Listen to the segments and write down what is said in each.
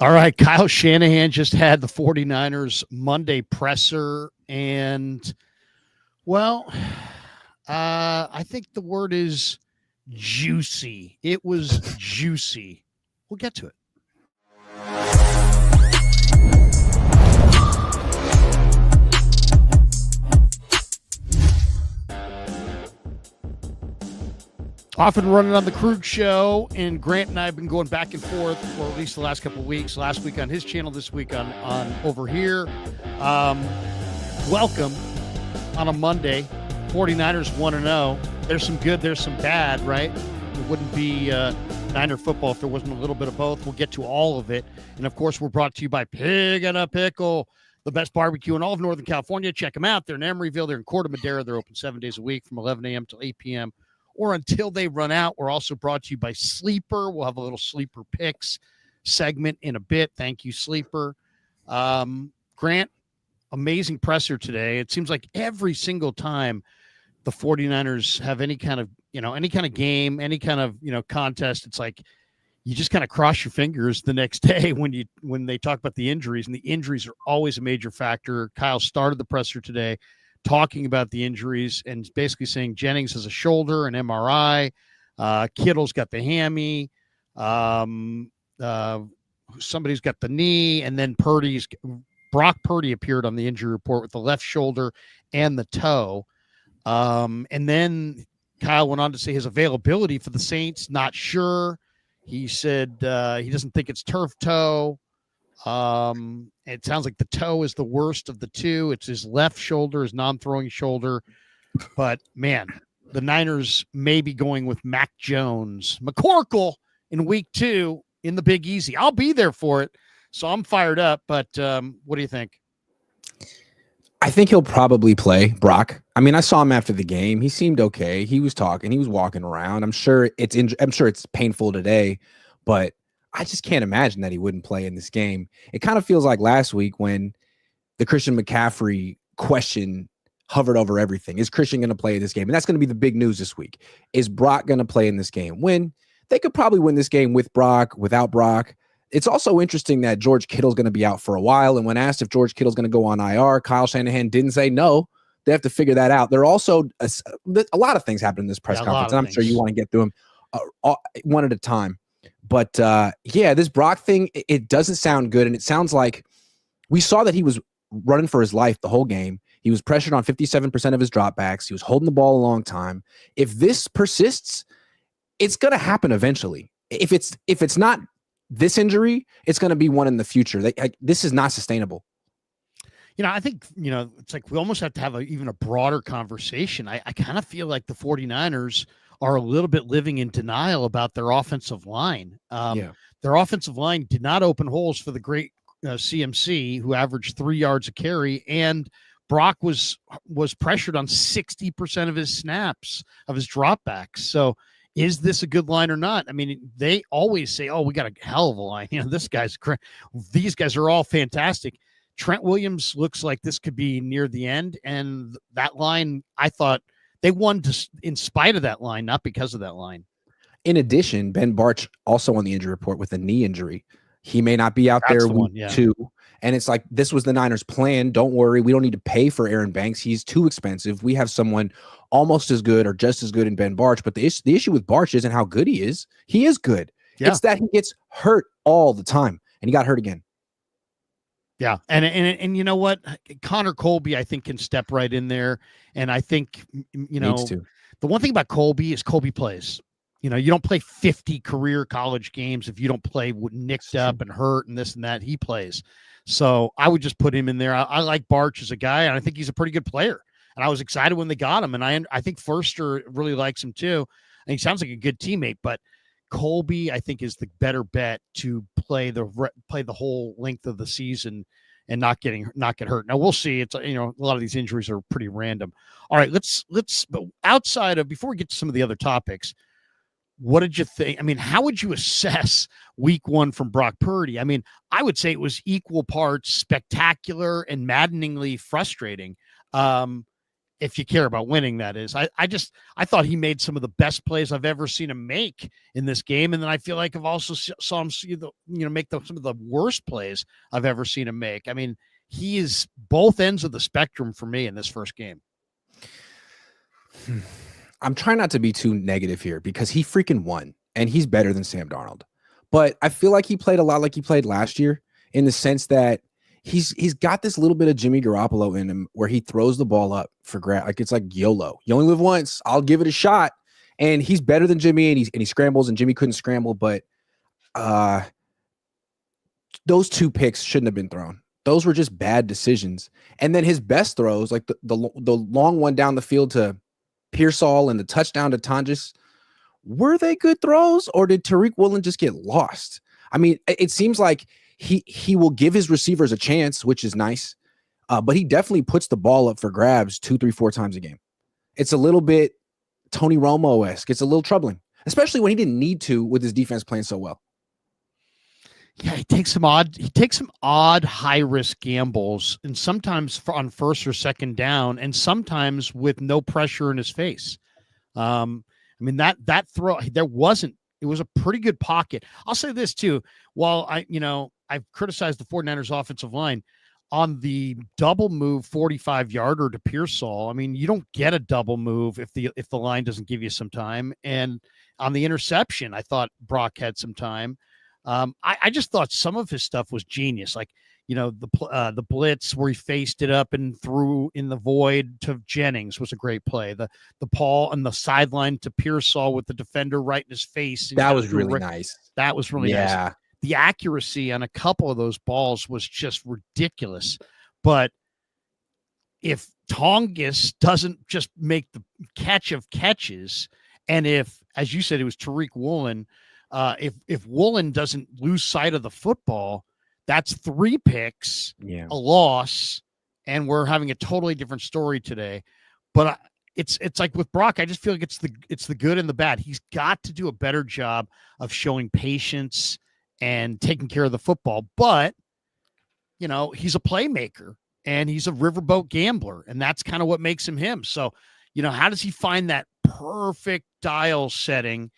All right, Kyle Shanahan just had the 49ers Monday presser, and, well, I think the word is juicy. It was juicy. We'll get to it. Often running on the Krug Show, and Grant and I have been going back and forth for at least the last couple of weeks. Last week on his channel, this week on over here. Welcome on a Monday. 49ers 1-0. There's some good, there's some bad, right? It wouldn't be Niner football if there wasn't a little bit of both. We'll get to all of it. And, of course, we're brought to you by Pig and a Pickle, the best barbecue in all of Northern California. Check them out. They're in Emeryville. They're in Corte Madera. They're open 7 days a week from 11 a.m. till 8 p.m. or until they run out. We're also brought to you by Sleeper. We'll have a little Sleeper Picks segment in a bit. Thank you, Sleeper. Grant, amazing presser today. It seems like every single time the 49ers have any kind of game, any kind of, contest, it's like you just kind of cross your fingers the next day when they talk about the injuries, and the injuries are always a major factor. Kyle started the presser today talking about the injuries and basically saying Jennings has a shoulder, an MRI. Kittle's got the hammy. Somebody's got the knee. And then Brock Purdy appeared on the injury report with the left shoulder and the toe. And then Kyle went on to say his availability for the Saints, not sure. He said he doesn't think it's turf toe. It sounds like the toe is the worst of the two. It's his left shoulder, his non-throwing shoulder. But, man, the Niners may be going with Mac Jones, McCorkle in week 2 in the Big Easy. I'll be there for it, so I'm fired up. But what do you think? I think he'll probably play Brock. I mean, I saw him after the game. He seemed okay. He was talking. He was walking around. I'm sure it's painful today, but I just can't imagine that he wouldn't play in this game. It kind of feels like last week when the Christian McCaffrey question hovered over everything. Is Christian going to play in this game? And that's going to be the big news this week. Is Brock going to play in this game? When they could probably win this game with Brock, without Brock. It's also interesting that George Kittle's going to be out for a while. And when asked if George Kittle's going to go on IR, Kyle Shanahan didn't say no. They have to figure that out. There are also a lot of things happen in this press conference, and I'm sure you want to get through them one at a time. But, this Brock thing, it doesn't sound good. And it sounds like we saw that he was running for his life the whole game. He was pressured on 57% of his dropbacks. He was holding the ball a long time. If this persists, it's going to happen eventually. If it's not this injury, it's going to be one in the future. This is not sustainable. I think, it's like we almost have to have even a broader conversation. I kind of feel like the 49ers are a little bit living in denial about their offensive line. Their offensive line did not open holes for the great CMC, who averaged 3 yards a carry, and Brock was pressured on 60% of his snaps, of his dropbacks. So is this a good line or not? I mean, they always say, oh, we got a hell of a line. These guys are all fantastic. Trent Williams looks like this could be near the end. And that line, I thought they won in spite of that line, not because of that line. In addition, Ben Bartch also on the injury report with a knee injury. He may not be out there week 2. And it's like, this was the Niners' plan. Don't worry. We don't need to pay for Aaron Banks. He's too expensive. We have someone almost as good or just as good in Ben Bartch. But the issue with Bartch isn't how good he is. He is good. Yeah. It's that he gets hurt all the time. And he got hurt again. Yeah. And you know what? Connor Colby, I think, can step right in there. And I think, the one thing about Colby is Colby plays. You don't play 50 career college games if you don't play nicked up and hurt and this and that. He plays. So I would just put him in there. I like Bartch as a guy, and I think he's a pretty good player. And I was excited when they got him. And I think Forster really likes him too. And he sounds like a good teammate. But Colby, I think, is the better bet to play the whole length of the season and not get hurt. Now we'll see. It's a lot of these injuries are pretty random. All right, let's but outside of, before we get to some of the other topics, what did you think? I mean, how would you assess week 1 from Brock Purdy? I mean, I would say it was equal parts spectacular and maddeningly frustrating. if you care about winning, that is. I thought he made some of the best plays I've ever seen him make in this game, and then I feel like I've also saw him make some of the worst plays I've ever seen him make. I mean, he is both ends of the spectrum for me in this first game. I'm trying not to be too negative here because he freaking won, and he's better than Sam Darnold. But I feel like he played a lot like he played last year in the sense that he's got this little bit of Jimmy Garoppolo in him where he throws the ball up for grab. Like it's like YOLO. You only live once. I'll give it a shot. And he's better than Jimmy, and he scrambles, and Jimmy couldn't scramble. But those 2 picks shouldn't have been thrown. Those were just bad decisions. And then his best throws, like the long one down the field to Pearsall and the touchdown to Tonges, were they good throws, or did Tariq Woolen just get lost? I mean, it seems like he will give his receivers a chance, which is nice, but he definitely puts the ball up for grabs 2, 3, 4 times a game. It's a little bit Tony Romo-esque. It's a little troubling, especially when he didn't need to with his defense playing so well. Yeah, he takes some odd high risk gambles, and sometimes on first or second down, and sometimes with no pressure in his face. I mean, that throw, it was a pretty good pocket. I'll say this too. While I've criticized the 49ers offensive line on the double move 45-yarder to Pearsall. I mean, you don't get a double move if the line doesn't give you some time. And on the interception, I thought Brock had some time. I just thought some of his stuff was genius. Like, the blitz where he faced it up and threw in the void to Jennings was a great play. The Paul on the sideline to Pearsall with the defender right in his face. That was really nice. That was really nice. The accuracy on a couple of those balls was just ridiculous. But if Tonges doesn't just make the catch of catches, and if, as you said, it was Tariq Woolen, if Woolen doesn't lose sight of the football, that's 3 picks, a loss, and we're having a totally different story today. But it's like with Brock, I just feel like it's the good and the bad. He's got to do a better job of showing patience and taking care of the football. But, he's a playmaker and he's a riverboat gambler, and that's kind of what makes him him. So, how does he find that perfect dial setting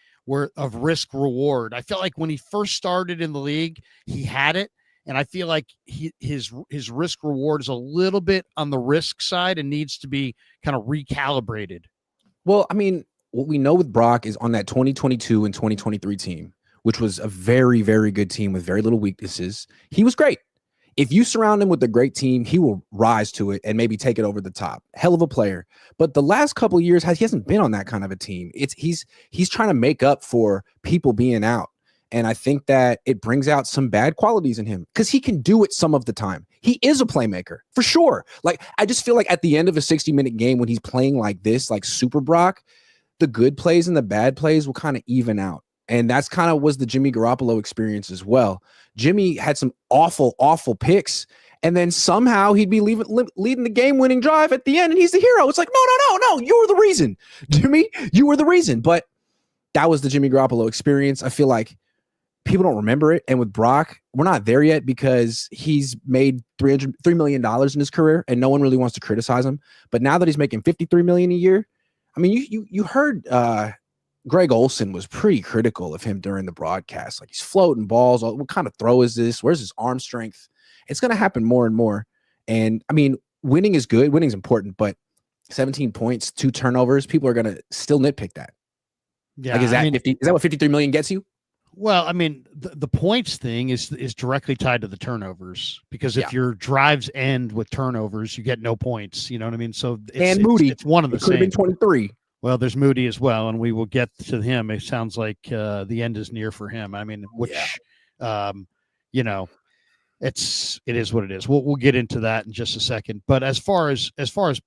of risk reward? I felt like when he first started in the league, he had it. And I feel like his risk reward is a little bit on the risk side and needs to be kind of recalibrated. Well, I mean, what we know with Brock is on that 2022 and 2023 team, which was a very, very good team with very little weaknesses, he was great. If you surround him with a great team, he will rise to it and maybe take it over the top. Hell of a player. But the last couple of years, he hasn't been on that kind of a team. He's trying to make up for people being out. And I think that it brings out some bad qualities in him because he can do it some of the time. He is a playmaker for sure. Like, I just feel like at the end of a 60-minute game, when he's playing like this, like Super Brock, the good plays and the bad plays will kind of even out. And that's kind of was the Jimmy Garoppolo experience as well. Jimmy had some awful, awful picks. And then somehow he'd be leading the game-winning drive at the end, and he's the hero. It's like, no, you were the reason. Jimmy, you were the reason. But that was the Jimmy Garoppolo experience. I feel like people don't remember it. And with Brock, we're not there yet because he's made $3 million in his career and no one really wants to criticize him. But now that he's making $53 million a year, I mean, you heard Greg Olsen was pretty critical of him during the broadcast. Like, he's floating balls. What kind of throw is this? Where's his arm strength? It's going to happen more and more. And I mean, winning is good. Winning's important, but 17 points, 2 turnovers, people are going to still nitpick that. Yeah. Like, is that what 53 million gets you? Well, I mean, the points thing is directly tied to the turnovers, because if your drives end with turnovers, you get no points. You know what I mean? So Moody, it's one of the same. Could have been 23. Well, there's Moody as well, and we will get to him. It sounds like the end is near for him. I mean, it is what it is. We'll get into that in just a second. But as far as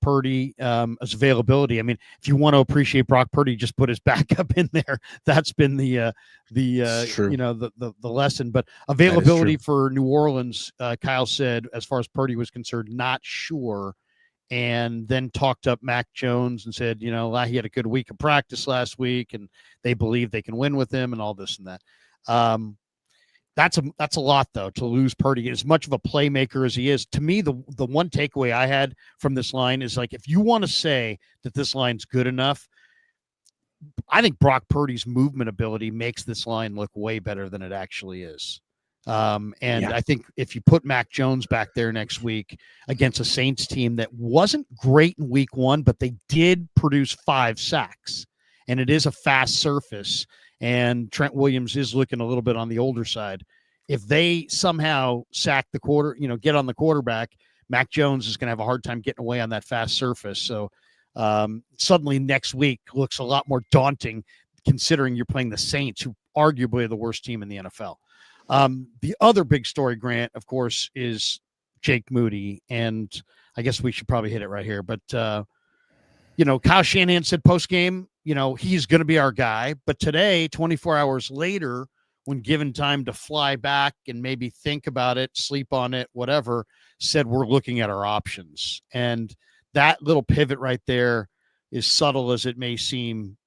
Purdy, as availability, I mean, if you want to appreciate Brock Purdy, just put his backup in there. That's been the lesson. But availability for New Orleans, Kyle said, as far as Purdy was concerned, not sure. And then talked up Mac Jones and said, he had a good week of practice last week, and they believe they can win with him and all this and that. That's a lot, though, to lose Purdy. As much of a playmaker as he is, to me, the one takeaway I had from this line is like, if you want to say that this line's good enough, I think Brock Purdy's movement ability makes this line look way better than it actually is. I think if you put Mac Jones back there next week against a Saints team that wasn't great in week 1, but they did produce 5 sacks, and it is a fast surface, and Trent Williams is looking a little bit on the older side. If they somehow sack the get on the quarterback, Mac Jones is going to have a hard time getting away on that fast surface. So suddenly next week looks a lot more daunting, considering you're playing the Saints, who arguably are the worst team in the NFL. The other big story, Grant, of course, is Jake Moody. And I guess we should probably hit it right here. But, Kyle Shanahan said post-game, he's going to be our guy. But today, 24 hours later, when given time to fly back and maybe think about it, sleep on it, whatever, said we're looking at our options. And that little pivot right there, as subtle as it may seem,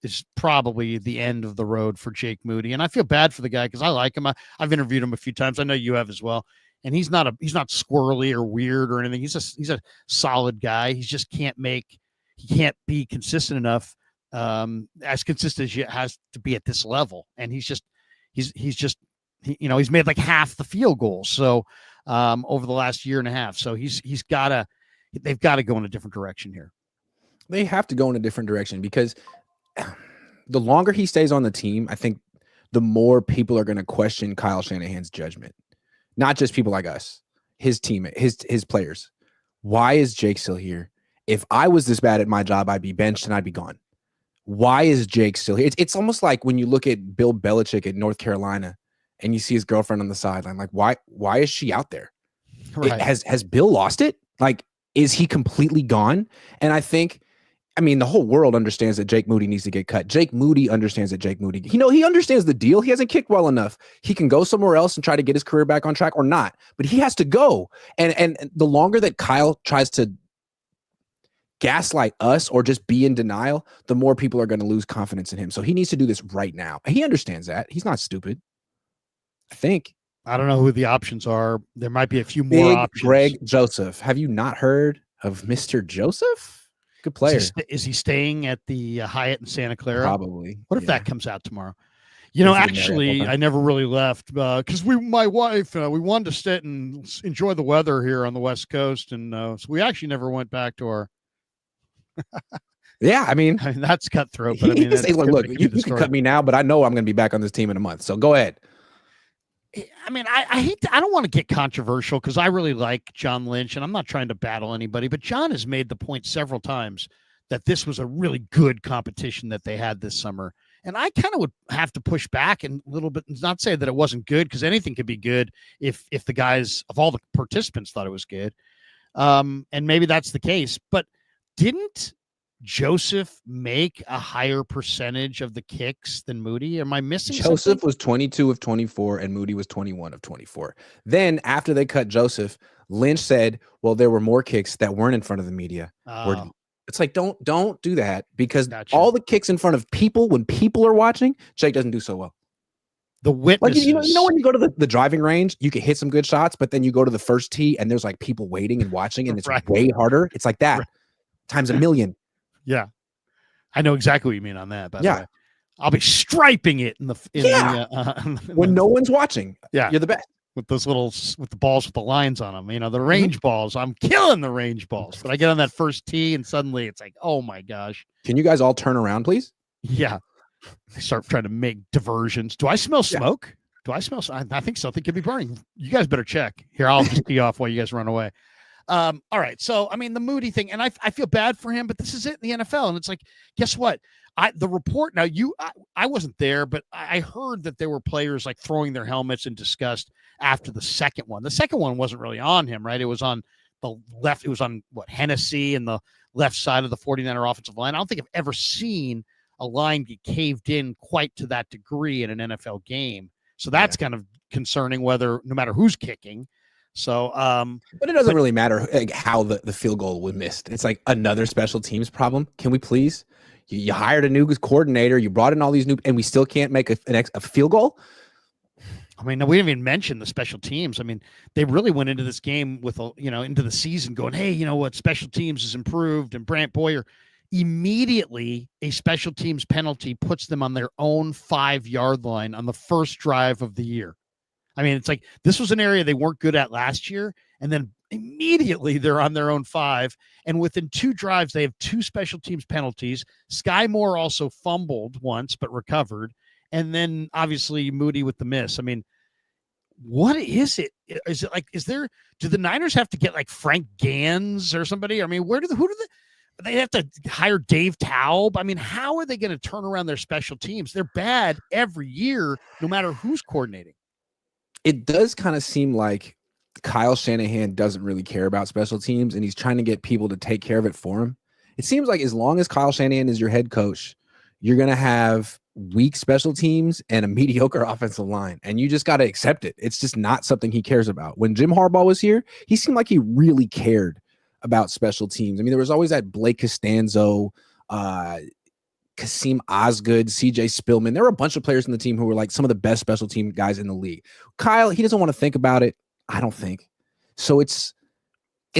is probably the end of the road for Jake Moody. And I feel bad for the guy because I like him. I've interviewed him a few times. I know you have as well. And he's not squirrely or weird or anything. He's a solid guy. He just can't be consistent enough, as consistent as he has to be at this level. And he's made like half the field goals. So over the last year and a half. So they've got to go in a different direction here. They have to go in a different direction because the longer he stays on the team, I think the more people are going to question Kyle Shanahan's judgment. Not just people like us, his team, his players. Why is Jake still here? If I was this bad at my job, I'd be benched and I'd be gone. Why is Jake still here? It's almost like when you look at Bill Belichick at North Carolina and you see his girlfriend on the sideline. Like, why is she out there? Right. Has Bill lost it? Like, is he completely gone? And I think, the whole world understands that Jake Moody needs to get cut. Jake Moody understands that Jake Moody, he understands the deal. He hasn't kicked well enough. He can go somewhere else and try to get his career back on track or not, but he has to go. And the longer that Kyle tries to gaslight us or just be in denial, the more people are going to lose confidence in him. So he needs to do this right now. He understands that. He's not stupid, I think. I don't know who the options are. There might be a few more options. Greg Joseph. Have you not heard of Mr. Joseph? Good player. Is he staying at the Hyatt in Santa Clara? Probably. What if that comes out tomorrow? Actually, I never really left because my wife, we wanted to sit and enjoy the weather here on the West Coast. And so we actually never went back to our. Yeah, that's cutthroat. But look, you can cut me now, but I know I'm going to be back on this team in a month. So go ahead. I don't want to get controversial because I really like John Lynch and I'm not trying to battle anybody, but John has made the point several times that this was a really good competition that they had this summer. And I kind of would have to push back and a little bit, not say that it wasn't good because anything could be good if the guys of all the participants thought it was good. And maybe that's the case, but didn't Joseph make a higher percentage of the kicks than Moody? Am I missing Joseph something? Was 22 of 24 and Moody was 21 of 24. Then after they cut Joseph, Lynch said, well, there were more kicks that weren't in front of the media. It's like, don't do that because all the kicks in front of people, when people are watching, Jake doesn't do so well. The witnesses. Like, when you go to the driving range, you can hit some good shots, but then you go to the first tee and there's like people waiting and watching and it's way harder. It's like that times a million. Yeah, I know exactly what you mean on that. By the way, I'll be striping it when no one's watching. Yeah, you're the best with those with the balls with the lines on them. The range balls. I'm killing the range balls, but I get on that first tee and suddenly it's like, oh my gosh! Can you guys all turn around, please? Yeah, I start trying to make diversions. Do I smell smoke? Yeah. Do I smell? I think something could be burning. You guys better check. Here, I'll just tee off while you guys run away. All right. So, the Moody thing, and I feel bad for him, but this is it in the NFL. And it's like, guess what? The report now, I wasn't there, but I heard that there were players like throwing their helmets in disgust after the second one. The second one wasn't really on him, right? It was on the left. It was on Hennessy and the left side of the 49er offensive line. I don't think I've ever seen a line get caved in quite to that degree in an NFL game. So that's kind of concerning no matter who's kicking. So, but it doesn't really matter how the field goal was missed. It's like another special teams problem. Can we please? You hired a new coordinator. You brought in all these new, and we still can't make a field goal. I mean, we didn't even mention the special teams. I mean, they really went into this game with, into the season going, hey, you know what? Special teams has improved. And Brant Boyer, immediately a special teams penalty puts them on their own 5-yard line on the first drive of the year. I mean, it's like this was an area they weren't good at last year. And then immediately they're on their own 5. And within 2 drives, they have 2 special teams penalties. Sky Moore also fumbled once, but recovered. And then obviously Moody with the miss. I mean, what is it? Is it like, do the Niners have to get like Frank Gans or somebody? I mean, who do they have to hire Dave Taub? I mean, how are they going to turn around their special teams? They're bad every year, no matter who's coordinating. It does kind of seem like Kyle Shanahan doesn't really care about special teams, and he's trying to get people to take care of it for him. It seems like as long as Kyle Shanahan is your head coach, you're going to have weak special teams and a mediocre offensive line, and you just got to accept it. It's just not something he cares about. When Jim Harbaugh was here, he seemed like he really cared about special teams. I mean, there was always that Blake Costanzo, Kasim Osgood, CJ Spillman. There were a bunch of players in the team who were like some of the best special team guys in the league. Kyle, he doesn't want to think about it. I don't think so. It's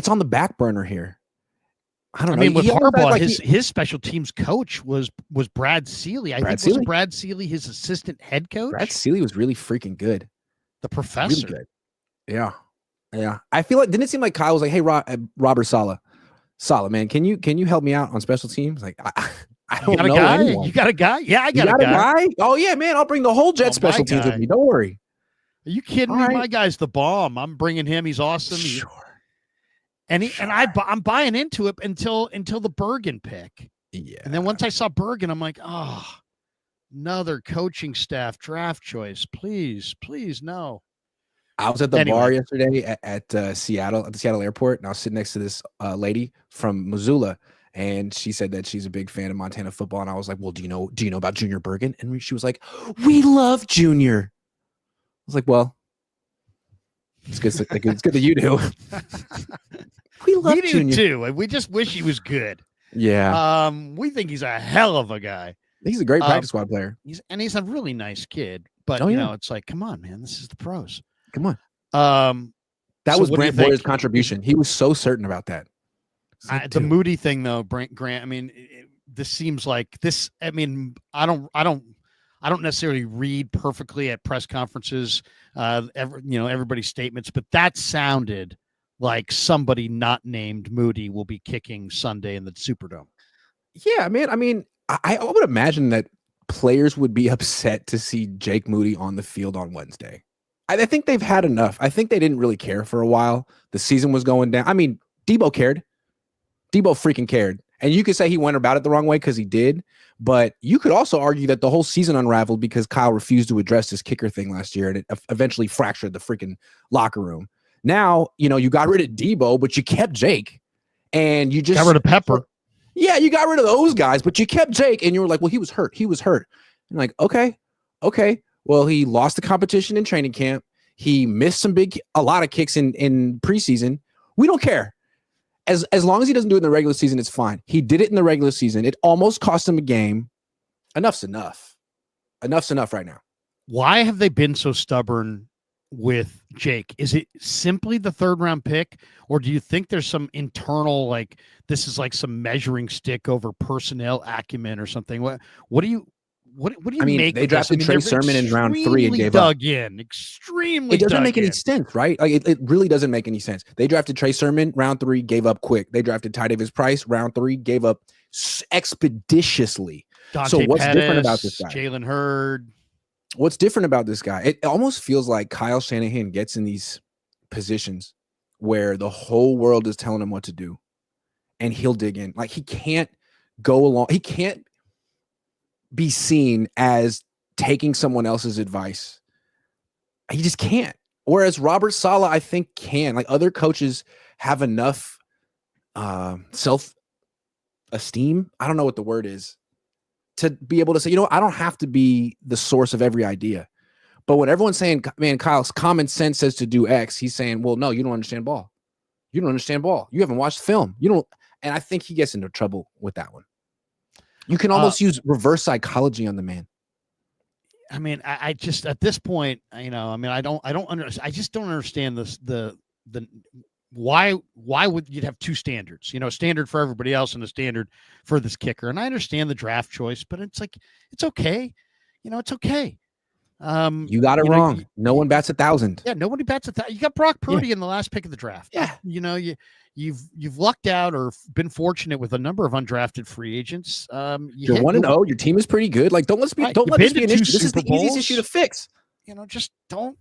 on the back burner here. I don't know. I mean, with Harbaugh, his special teams coach was Brad Seeley. Was Brad Seeley his assistant head coach? Brad Seeley was really freaking good. The professor. Really good. Yeah. I feel like, didn't it seem like Kyle was like, hey, Robert Saleh, man, can you help me out on special teams? Like, I don't know anyone. You got a guy? Yeah, I got a guy. Oh yeah, man, I'll bring the whole Jet special teams with me. Don't worry. Are you kidding me? Right. My guy's the bomb. I'm bringing him. He's awesome. Sure. I'm buying into it until the Bergen pick. Yeah. And then once I saw Bergen, I'm like, oh, another coaching staff draft choice. Please, no. I was at the bar yesterday at Seattle, at the Seattle airport, and I was sitting next to this lady from Missoula, and she said that she's a big fan of Montana football. And I was like, well, do you know about Junior Bergen? And she was like, we love Junior. I was like, well, it's good that you do. We love Junior too. We just wish he was good. Yeah. We think he's a hell of a guy. He's a great practice squad player. He's a really nice kid. But it's like, come on, man, this is the pros. Come on. That was Brant Boyer's contribution. He was so certain about that. The Moody thing, though, Grant. I mean, this seems like this. I mean, I don't necessarily read perfectly at press conferences, everybody's statements, but that sounded like somebody not named Moody will be kicking Sunday in the Superdome. Yeah, man. I mean, I would imagine that players would be upset to see Jake Moody on the field on Wednesday. I think they've had enough. I think they didn't really care for a while. The season was going down. I mean, Debo cared. Debo freaking cared. And you could say he went about it the wrong way because he did, but you could also argue that the whole season unraveled because Kyle refused to address this kicker thing last year, and it eventually fractured the freaking locker room. Now, you got rid of Debo, but you kept Jake, and you just got rid of Pepper. Yeah, you got rid of those guys, but you kept Jake, and you were like, well, he was hurt. And like, okay. Well, he lost the competition in training camp. He missed a lot of kicks in preseason. We don't care. As long as he doesn't do it in the regular season, it's fine. He did it in the regular season. It almost cost him a game. Enough's enough. Enough's enough right now. Why have they been so stubborn with Jake? Is it simply the 3rd round pick, or do you think there's some internal, like this is like some measuring stick over personnel acumen or something? What do you make? They drafted Trey Sermon in round 3 and gave up. It doesn't make any sense, right? Like it really doesn't make any sense. They drafted Trey Sermon round 3, gave up quick. They drafted Ty Davis Price round 3, gave up expeditiously. Dante what's Pettis, different about this guy? Jalen Hurd. What's different about this guy? It almost feels like Kyle Shanahan gets in these positions where the whole world is telling him what to do, and he'll dig in. Like he can't go along. He can't be seen as taking someone else's advice. He just can't. Whereas Robert Saleh, I think, can. Like other coaches have enough self-esteem. I don't know what the word is, to be able to say, I don't have to be the source of every idea. But when everyone's saying, man, Kyle's common sense says to do X, he's saying, well, no, you don't understand ball. You don't understand ball. You haven't watched film. You don't. And I think he gets into trouble with that one. You can almost use reverse psychology on the man. I mean, I just at this point, I just don't understand this. The why would you have two standards? A standard for everybody else and a standard for this kicker. And I understand the draft choice, but it's like it's okay. It's okay. You got it wrong. No one bats 1,000. Yeah, nobody bats 1,000. You got Brock Purdy in the last pick of the draft. Yeah, you've lucked out or been fortunate with a number of undrafted free agents. You're 1-0. Your team is pretty good. Like, don't let this be an issue. This is the easiest issue to fix. Just don't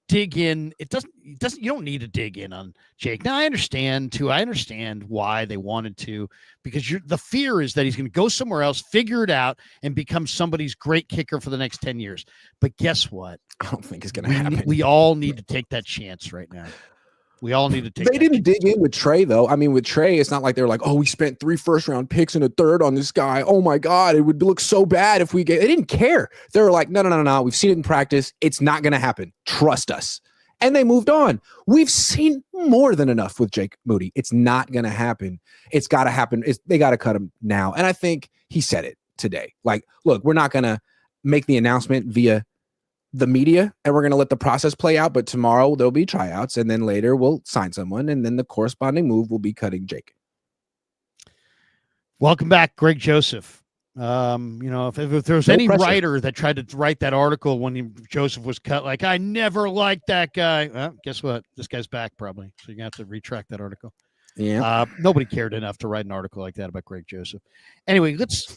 dig in. It doesn't. You don't need to dig in on Jake. Now I understand too. I understand why they wanted to, because the fear is that he's going to go somewhere else, figure it out, and become somebody's great kicker for the next 10 years. But guess what? I don't think it's going to happen. We all need to take that chance right now. We all need to take. They didn't dig in with Trey, though. I mean, with Trey, it's not like they're like, oh, we spent 3 first-round picks and a third on this guy. Oh my God, it would look so bad if we get. They didn't care. They were like, no. We've seen it in practice. It's not going to happen. Trust us. And they moved on. We've seen more than enough with Jake Moody. It's not going to happen. It's got to happen. They got to cut him now. And I think he said it today. Like, look, we're not going to make the announcement via the media and we're going to let the process play out. But tomorrow there'll be tryouts and then later we'll sign someone. And then the corresponding move will be cutting Jake. Welcome back, Greg Joseph. If there's any writer that tried to write that article when Joseph was cut, like, I never liked that guy. Well, guess what? This guy's back probably. So you're going to have to retract that article. Yeah. Nobody cared enough to write an article like that about Greg Joseph. Anyway, let's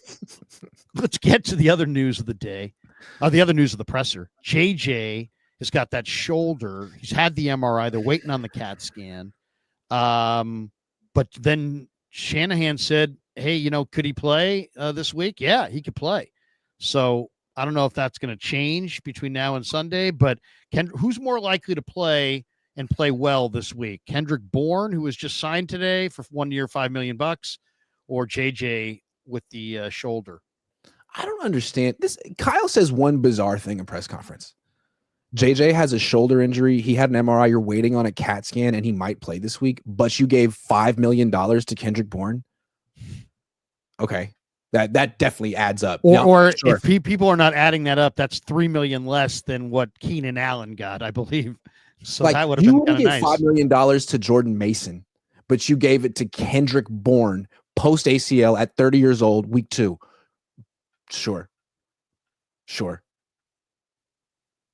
get to the other news of the day. The other news of the presser. JJ has got that shoulder. He's had the MRI. They're waiting on the CAT scan. But then Shanahan said, hey, could he play this week? Yeah, he could play. So I don't know if that's going to change between now and Sunday, but who's more likely to play and play well this week? Kendrick Bourne, who was just signed today for 1 year, $5 million, or JJ with the shoulder? I don't understand this. Kyle says one bizarre thing in press conference. JJ has a shoulder injury. He had an MRI. You're waiting on a CAT scan and he might play this week, but you gave $5 million to Kendrick Bourne. Okay. That definitely adds up. Or sure. If people are not adding that up, that's $3 million less than what Keenan Allen got, I believe. So that would have been kind of nice. $5 million to Jordan Mason, but you gave it to Kendrick Bourne post ACL at 30 years old, week 2. Sure.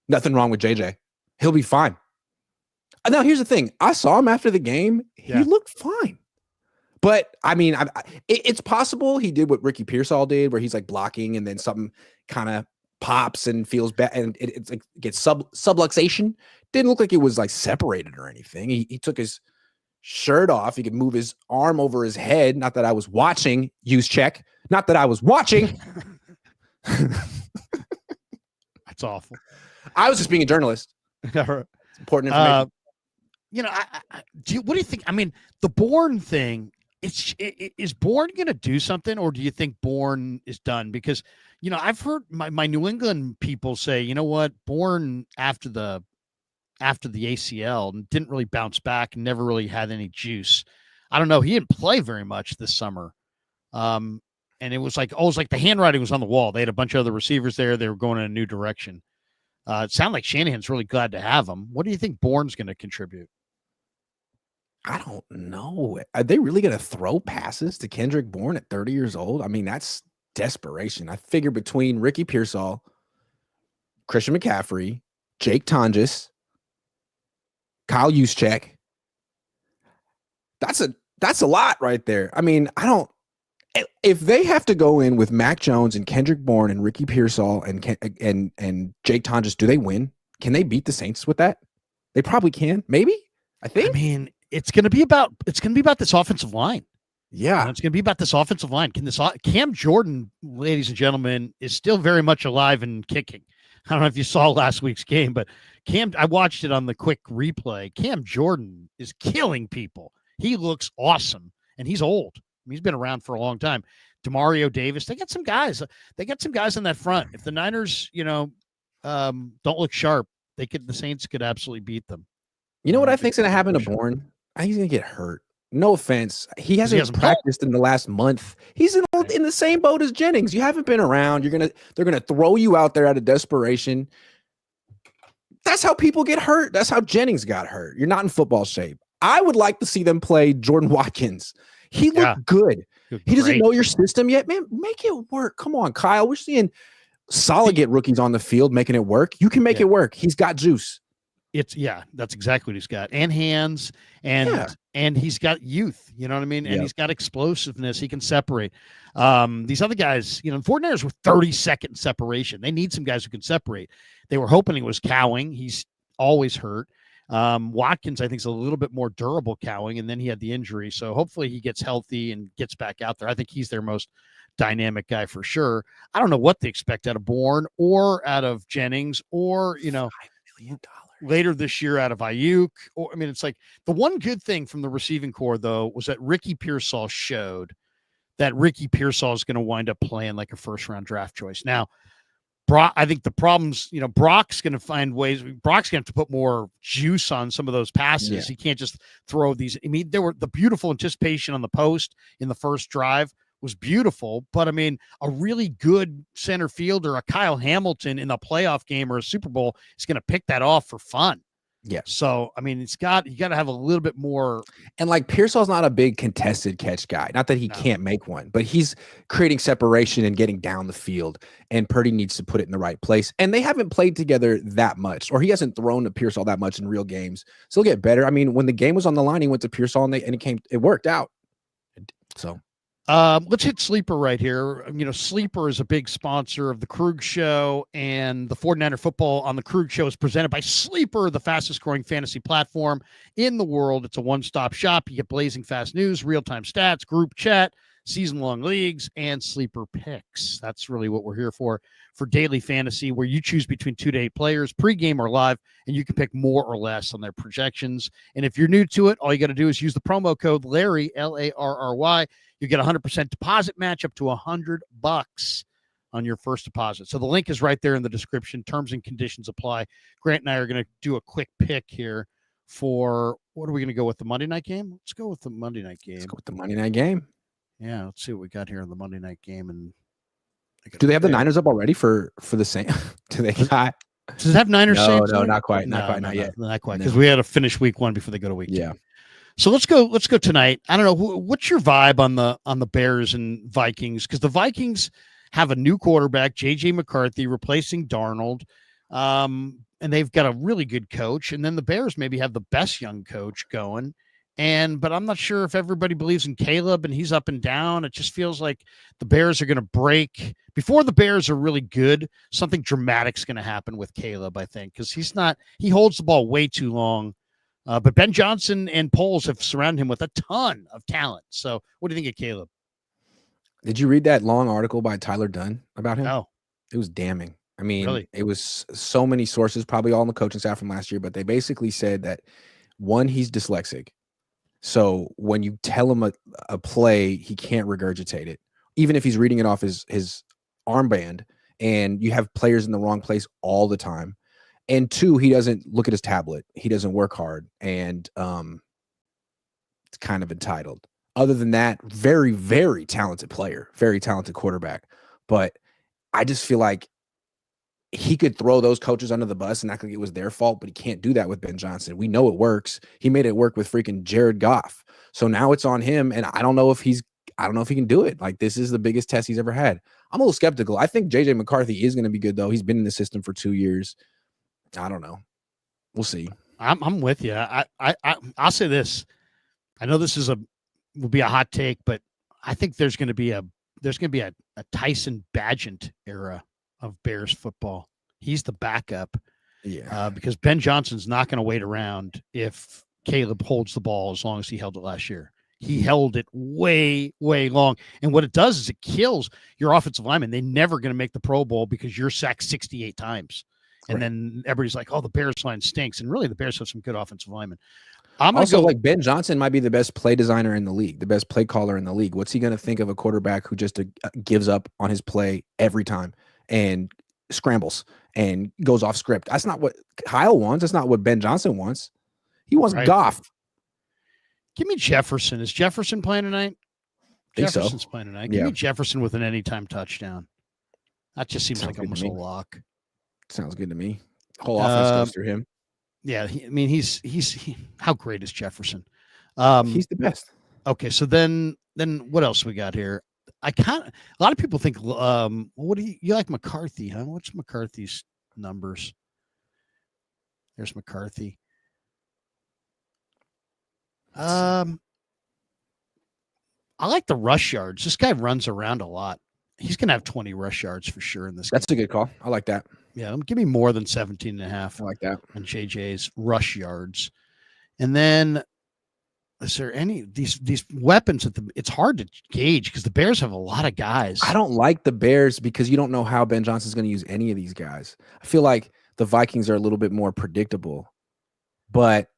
Nothing wrong with JJ. He'll be fine. Now, here's the thing. I saw him after the game. He looked fine. But, I mean, it's possible he did what Ricky Pearsall did, where he's like blocking and then something kind of pops and feels bad and it's like gets subluxation. Didn't look like it was like separated or anything. He took his shirt off. He could move his arm over his head. Not that I was watching. Use check. Not that I was watching. That's awful. I was just being a journalist. It's important information. What do you think? I mean, the Bourne thing, is Bourne going to do something, or do you think Bourne is done? Because, I've heard my New England people say, you know what, Bourne after the ACL didn't really bounce back and never really had any juice. I don't know. He didn't play very much this summer. And it was like the handwriting was on the wall. They had a bunch of other receivers there. They were going in a new direction. It sounded like Shanahan's really glad to have him. What do you think Bourne's going to contribute? I don't know. Are they really going to throw passes to Kendrick Bourne at 30 years old? I mean, that's desperation. I figure between Ricky Pearsall, Christian McCaffrey, Jake Tonges, Kyle Juszczyk, that's a lot right there. I mean, if they have to go in with Mac Jones and Kendrick Bourne and Ricky Pearsall and Jake Tonges, do they win? Can they beat the Saints with that? They probably can. Maybe. I think. I mean, it's going to be about this offensive line. Yeah, it's going to be about this offensive line. Cam Jordan, ladies and gentlemen, is still very much alive and kicking. I don't know if you saw last week's game, but I watched it on the quick replay. Cam Jordan is killing people. He looks awesome, and he's old. He's been around for a long time. Demario Davis, they got some guys. They got some guys in that front. If the Niners, don't look sharp, the Saints could absolutely beat them. You know what I think's going to happen to Bourne? I think he's going to get hurt. No offense. He hasn't practiced in the last month. He's an old in the same boat as Jennings. You haven't been around. They're gonna throw you out there out of desperation. That's how people get hurt. That's how Jennings got hurt. You're not in football shape. I would like to see them play Jordan Watkins. He looked good. He doesn't know your system yet. Man, make it work. Come on, Kyle. We're seeing solid get rookies on the field making it work. You can make it work. He's got juice. That's exactly what he's got. And hands and he's got youth, you know what I mean? And he's got explosiveness. He can separate. These other guys, the 49ers were 30-second separation. They need some guys who can separate. They were hoping it was Cowing. He's always hurt. Watkins, I think, is a little bit more durable Cowing, and then he had the injury. So hopefully he gets healthy and gets back out there. I think he's their most dynamic guy for sure. I don't know what they expect out of Bourne or out of Jennings or, $5 million later this year out of Ayuk. Or, it's like the one good thing from the receiving core, though, was that Ricky Pearsall showed that Ricky Pearsall is going to wind up playing like a first-round draft choice. Now, I think the problems, Brock's going to find ways. Brock's going to have to put more juice on some of those passes. Yeah. He can't just throw these. There were the beautiful anticipation on the post in the first drive was beautiful, but a really good center fielder, a Kyle Hamilton in a playoff game or a Super Bowl is going to pick that off for fun. Yeah. So, you got to have a little bit more. And like Pearsall's not a big contested catch guy. Not that he can't make one, but he's creating separation and getting down the field. And Purdy needs to put it in the right place. And they haven't played together that much, or he hasn't thrown to Pearsall that much in real games. So he'll get better. When the game was on the line, he went to Pearsall and it worked out. So. Let's hit Sleeper right here. Sleeper is a big sponsor of the Krug Show, and the 49er football on the Krug Show is presented by Sleeper, the fastest growing fantasy platform in the world. It's a one-stop shop. You get blazing fast news, real-time stats, group chat, season-long leagues, and Sleeper picks. That's really what we're here for daily fantasy, where you choose between 2 to 8 players, pregame or live, and you can pick more or less on their projections. And if you're new to it, all you got to do is use the promo code Larry, Larry. You get 100% deposit match up to $100 on your first deposit. So the link is right there in the description. Terms and conditions apply. Grant and I are going to do a quick pick here for what are we going to go with, the Monday night game? Let's go with the Monday night game. Let's go with the Monday night game. Yeah, let's see what we got here in the Monday night game. And do they have the Niners up already for the same? Do they got? Does it have Niners? No, not quite. Not yet. Not quite. Because we had to finish week 1 before they go to week 2. Yeah. So let's go tonight. I don't know. What's your vibe on the Bears and Vikings? Because the Vikings have a new quarterback, J.J. McCarthy, replacing Darnold. And they've got a really good coach. And then the Bears maybe have the best young coach going. But I'm not sure if everybody believes in Caleb, and he's up and down. It just feels like the Bears are going to break. Before the Bears are really good, something dramatic's going to happen with Caleb, I think, because he holds the ball way too long. But Ben Johnson and Poles have surrounded him with a ton of talent. So what do you think of Caleb? Did you read that long article by Tyler Dunn about him? No. It was damning. Really? It was so many sources, probably all on the coaching staff from last year, but they basically said that, one, he's dyslexic. So when you tell him a play, he can't regurgitate it, even if he's reading it off his armband, and you have players in the wrong place all the time. And 2, he doesn't look at his tablet. He doesn't work hard, and it's kind of entitled. Other than that, very, very talented player, very talented quarterback. But I just feel like he could throw those coaches under the bus and act like it was their fault, but he can't do that with Ben Johnson. We know it works. He made it work with freaking Jared Goff. So now it's on him, and I don't know if he can do it. Like, this is the biggest test he's ever had. I'm a little skeptical. I think J.J. McCarthy is going to be good, though. He's been in the system for 2 years. I don't know. We'll see. I'm with you. I'll say this. I know this will be a hot take, but I think there's going to be a Tyson Bagent era of Bears football. He's the backup. Yeah. Because Ben Johnson's not going to wait around if Caleb holds the ball as long as he held it last year. He held it way, way long. And what it does is it kills your offensive linemen. They're never going to make the Pro Bowl because you're sacked 68 times. And then everybody's like, oh, the Bears line stinks. And really, the Bears have some good offensive linemen. I'm also like Ben Johnson might be the best play designer in the league, the best play caller in the league. What's he going to think of a quarterback who just gives up on his play every time and scrambles and goes off script? That's not what Kyle wants. That's not what Ben Johnson wants. He wants Goff. Give me Jefferson. Is Jefferson playing tonight? Think so. Jefferson's playing tonight. Give me Jefferson with an anytime touchdown. That just seems like almost a lock. Sounds good to me. Whole offense goes through him. Yeah, he's how great is Jefferson? He's the best. Okay, so then what else we got here? A lot of people think what do you like McCarthy, huh? What's McCarthy's numbers? There's McCarthy. I like the rush yards. This guy runs around a lot. He's going to have 20 rush yards for sure in this game. That's a good call. I like that. Yeah, give me more than 17 and a half. I like that. On JJ's rush yards. And then is there any these weapons it's hard to gauge because the Bears have a lot of guys. I don't like the Bears because you don't know how Ben Johnson's going to use any of these guys. I feel like the Vikings are a little bit more predictable. But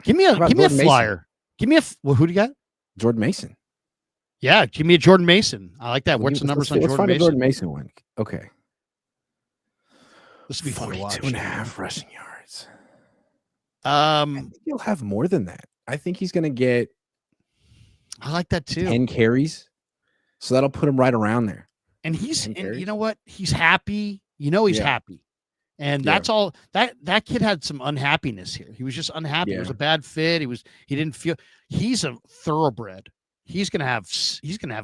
give me a flyer. Give me who do you got? Jordan Mason. Yeah, give me a Jordan Mason. I like that. What's the numbers on Jordan Mason? Let's find a Jordan Mason one. Okay. This would be fun to watch. 42.5 rushing yards. I think he'll have more than that. I think he's going to get. I like that too. 10 carries. So that'll put him right around there. And you know what? He's happy. He's happy. And that's all that kid had some unhappiness here. He was just unhappy. It was a bad fit. He's a thoroughbred. He's gonna have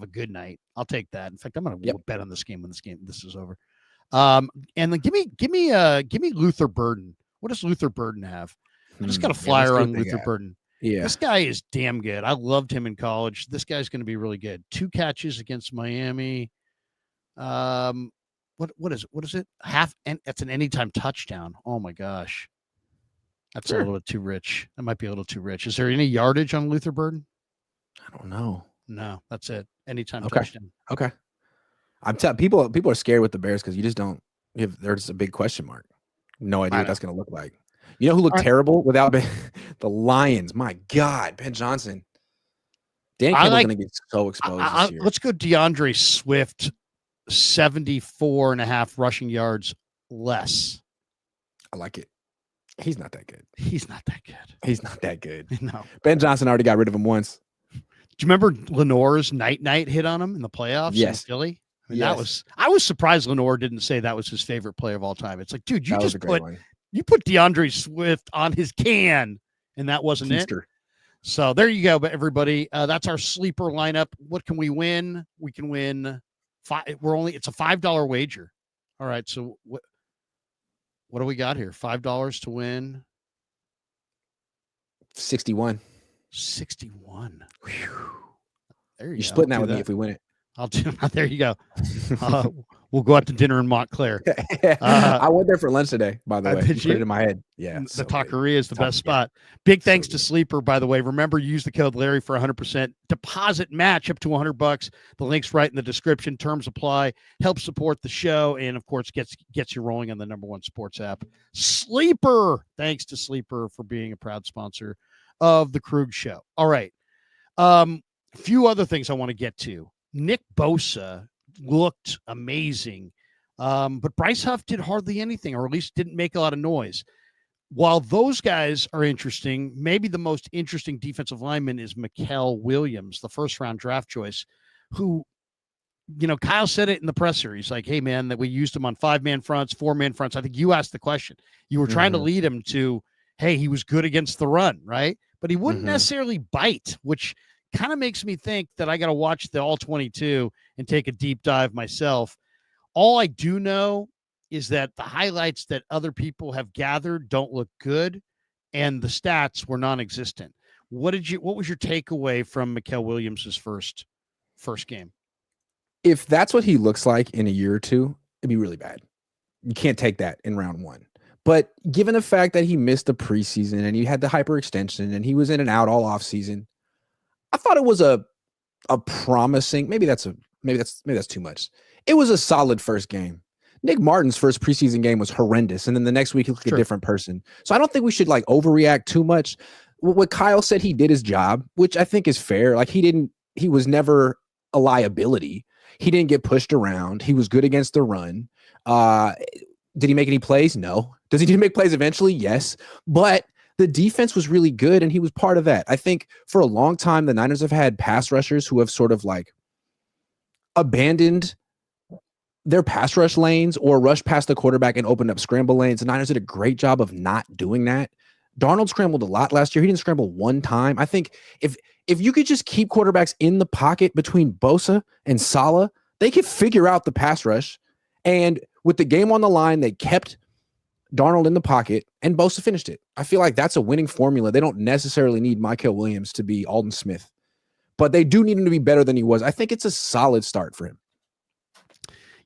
a good night. I'll take that. In fact, I'm gonna bet on this game when this is over. And then give me Luther Burden. What does Luther Burden have? I just got a flyer on Luther Burden. Yeah, this guy is damn good. I loved him in college. This guy's going to be really good. 2 catches against Miami. What is it? That's an anytime touchdown. Oh my gosh, that's a little bit too rich. That might be a little too rich. Is there any yardage on Luther Burden? I don't know. No, that's it. Anytime touchdown. Okay. I'm telling people are scared with the Bears because you just don't. There's a big question mark. No idea what that's going to look like. You know who looked terrible without the Lions? My God, Ben Johnson. Dan Kittle's going to get so exposed this year. Let's go DeAndre Swift, 74.5 rushing yards less. I like it. He's not that good. He's not that good. No. Ben Johnson already got rid of him once. Do you remember Lenore's night hit on him in the playoffs? Yes. In Philly? I was surprised Lenore didn't say that was his favorite play of all time. It's like, dude, you put DeAndre Swift on his can, and that wasn't it. So there you go, everybody. That's our sleeper lineup. What can we win? We can win it's a $5 wager. All right. So what do we got here? $5 to win. 61. 61. Whew. There you go. You're splitting that with me if we win it. I'll do. There you go. We'll go out to dinner in Montclair. I went there for lunch today, by the way. Put it in my head. Yeah. The taqueria is the best spot. Big thanks to Sleeper, by the way. Remember, use the code Larry for 100% deposit match up to $100. The link's right in the description. Terms apply. Help support the show. And of course, gets you rolling on the #1 sports app. Sleeper. Thanks to Sleeper for being a proud sponsor of the Krug Show. All right. A few other things I want to get to. Nick Bosa looked amazing, but Bryce Huff did hardly anything, or at least didn't make a lot of noise. While those guys are interesting, maybe the most interesting defensive lineman is Mickael Williams, the first-round draft choice, who, Kyle said it in the presser. He's like, hey, man, that we used him on 5-man fronts, 4-man fronts. I think you asked the question. You were trying to lead him to, hey, he was good against the run, right? But he wouldn't necessarily bite, which – kind of makes me think that I got to watch the all 22 and take a deep dive myself. All I do know is that the highlights that other people have gathered don't look good, and the stats were non-existent. What was your takeaway from Mickael Williams' first game? If that's what he looks like in a year or two, it'd be really bad. You can't take that in round 1. But given the fact that he missed the preseason and he had the hyperextension and he was in and out all offseason, I thought it was a promising, maybe that's too much. It was a solid first game. Nick Martin's first preseason game was horrendous, and then the next week he looked like a different person. So I don't think we should overreact too much. What Kyle said, he did his job, which I think is fair. He was never a liability. He didn't get pushed around. He was good against the run. Did he make any plays? No. Does he need to make plays eventually? Yes. But the defense was really good, and he was part of that. I think for a long time, the Niners have had pass rushers who have sort of like abandoned their pass rush lanes or rushed past the quarterback and opened up scramble lanes. The Niners did a great job of not doing that. Darnold scrambled a lot last year. He didn't scramble one time. I think if you could just keep quarterbacks in the pocket between Bosa and Saleh, they could figure out the pass rush. And with the game on the line, they kept Darnold in the pocket, and Bosa finished it. I feel like that's a winning formula. They don't necessarily need Mickael Williams to be Alden Smith, but they do need him to be better than he was. I think it's a solid start for him.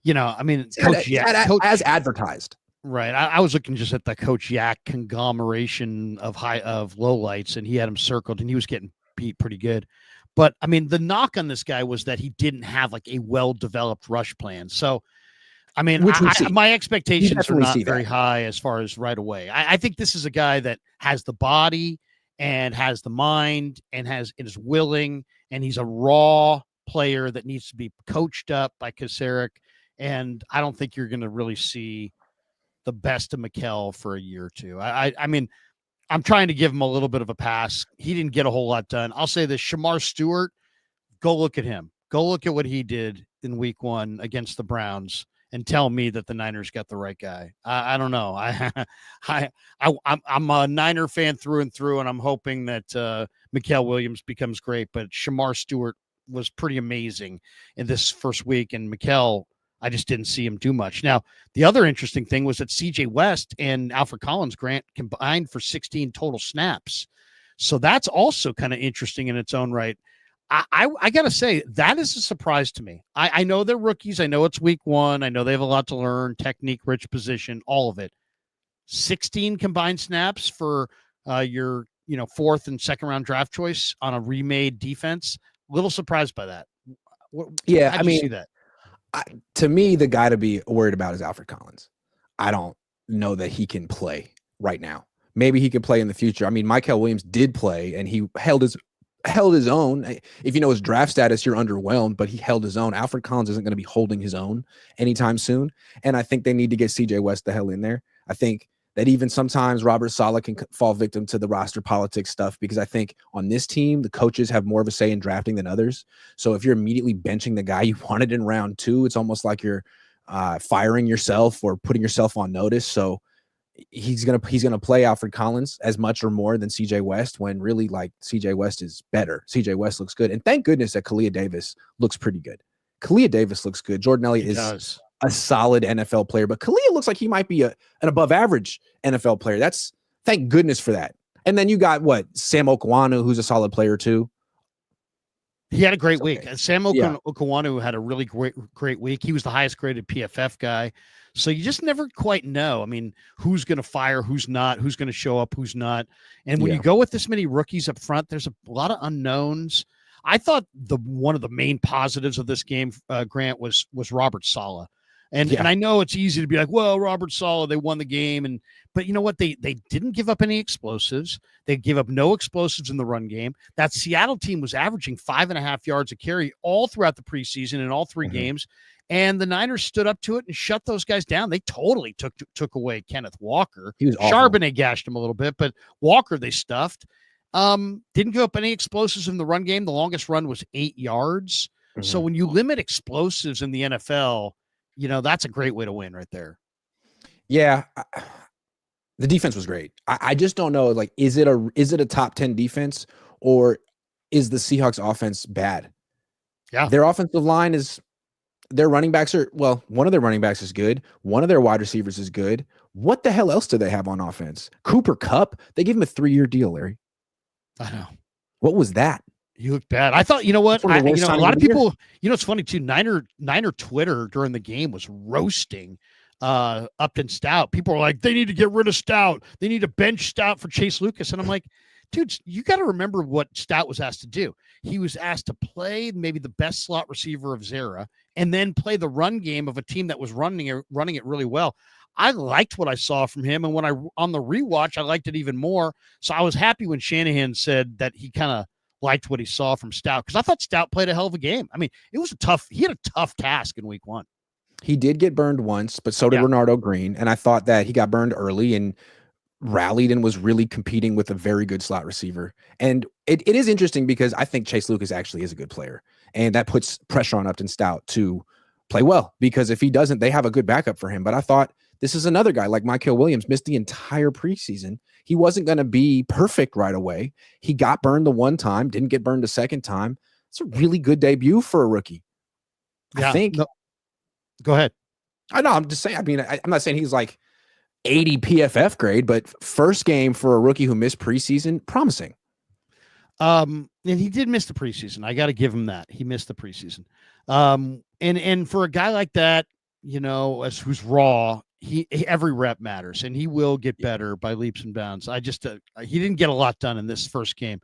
You know, I mean, Coach as advertised. Right. I was looking just at the Coach Yak conglomeration of lowlights, and he had him circled, and he was getting beat pretty good. But I mean, the knock on this guy was that he didn't have like a well-developed rush plan. So, I mean, my expectations are not very high as far as right away. I think this is a guy that has the body and has the mind and is willing, and he's a raw player that needs to be coached up by Kasarik. And I don't think you're going to really see the best of Mickael for a year or two. I mean, I'm trying to give him a little bit of a pass. He didn't get a whole lot done. I'll say this: Shamar Stewart, go look at him. Go look at what he did in week 1 against the Browns and tell me that the Niners got the right guy. I don't know. I'm a Niner fan through and through, and I'm hoping that Mickael Williams becomes great. But Shamar Stewart was pretty amazing in this first week, and Mickael, I just didn't see him do much. Now, the other interesting thing was that CJ West and Alfred Collins Grant combined for 16 total snaps. So that's also kind of interesting in its own right. I got to say, that is a surprise to me. I know they're rookies. I know it's week 1. I know they have a lot to learn, technique, rich position, all of it. 16 combined snaps for your 4th and 2nd round draft choice on a remade defense. A little surprised by that. Yeah, I mean, see that. To me, the guy to be worried about is Alfred Collins. I don't know that he can play right now. Maybe he could play in the future. I mean, Mickael Williams did play, and he held his own. If you know his draft status, you're underwhelmed, but he held his own. Alfred Collins isn't going to be holding his own anytime soon, and I think they need to get CJ West the hell in there. I think that even sometimes Robert Saleh can fall victim to the roster politics stuff, because I think on this team, the coaches have more of a say in drafting than others. So if you're immediately benching the guy you wanted in round 2, it's almost like you're firing yourself or putting yourself on notice. So he's gonna play Alfred Collins as much or more than CJ West, when really like CJ West is better. CJ West looks good, and thank goodness that Kalia Davis looks pretty good. Kalia Davis looks good. Jordan Elliott is a solid NFL player, but Kalia looks like he might be an above average NFL player. That's thank goodness for that. And then you got Sam Okwanu, who's a solid player too. He had a great week. Sam Okwanu had a really great week. He was the highest graded PFF guy. So you just never quite know. I mean, who's going to fire, who's not, who's going to show up, who's not. And when you go with this many rookies up front, there's a lot of unknowns. I thought one of the main positives of this game, Grant, was Robert Saleh. And I know it's easy to be like, well, Robert Saleh, they won the game. But you know what? They didn't give up any explosives. They gave up no explosives in the run game. That Seattle team was averaging 5.5 yards a carry all throughout the preseason in all 3 games. And the Niners stood up to it and shut those guys down. They totally took away Kenneth Walker. He was awful. Charbonnet gashed him a little bit, but Walker they stuffed. Didn't give up any explosives in the run game. The longest run was 8 yards. So when you limit explosives in the NFL, that's a great way to win right there. Yeah. The defense was great. I just don't know, is it a top 10 defense, or is the Seahawks offense bad? Yeah. Their offensive line their running backs one of their running backs is good. One of their wide receivers is good. What the hell else do they have on offense? Cooper Kupp, they gave him a 3-year deal, Larry. I know. What was that? You look bad. I thought, a lot of people, it's funny too. Niner Twitter during the game was roasting Upton Stout. People were like, they need to get rid of Stout. They need to bench Stout for Chase Lucas. And I'm like, dude, you got to remember what Stout was asked to do. He was asked to play maybe the best slot receiver of Zara, and then play the run game of a team that was running it really well. I liked what I saw from him, and when on the rewatch, I liked it even more. So I was happy when Shanahan said that he kind of liked what he saw from Stout, because I thought Stout played a hell of a game. I mean, he had a tough task in week 1. He did get burned once, but so did Renardo Green. And I thought that he got burned early, and rallied and was really competing with a very good slot receiver. And it is interesting because I think Chase Lucas actually is a good player, and that puts pressure on Upton Stout to play well, because if he doesn't, they have a good backup for him. But I thought this is another guy like Mickael Williams, missed the entire preseason. He wasn't going to be perfect right away. He got burned the one time, didn't get burned the second time. It's a really good debut for a rookie. Yeah, I think. No, go ahead. I know. I'm just saying. I mean, I'm not saying he's like 80 PFF grade, but first game for a rookie who missed preseason, promising. And he did miss the preseason. I got to give him that. He missed the preseason. And for a guy like that, you know, as who's raw, he every rep matters, and he will get better by leaps and bounds. I just he didn't get a lot done in this first game.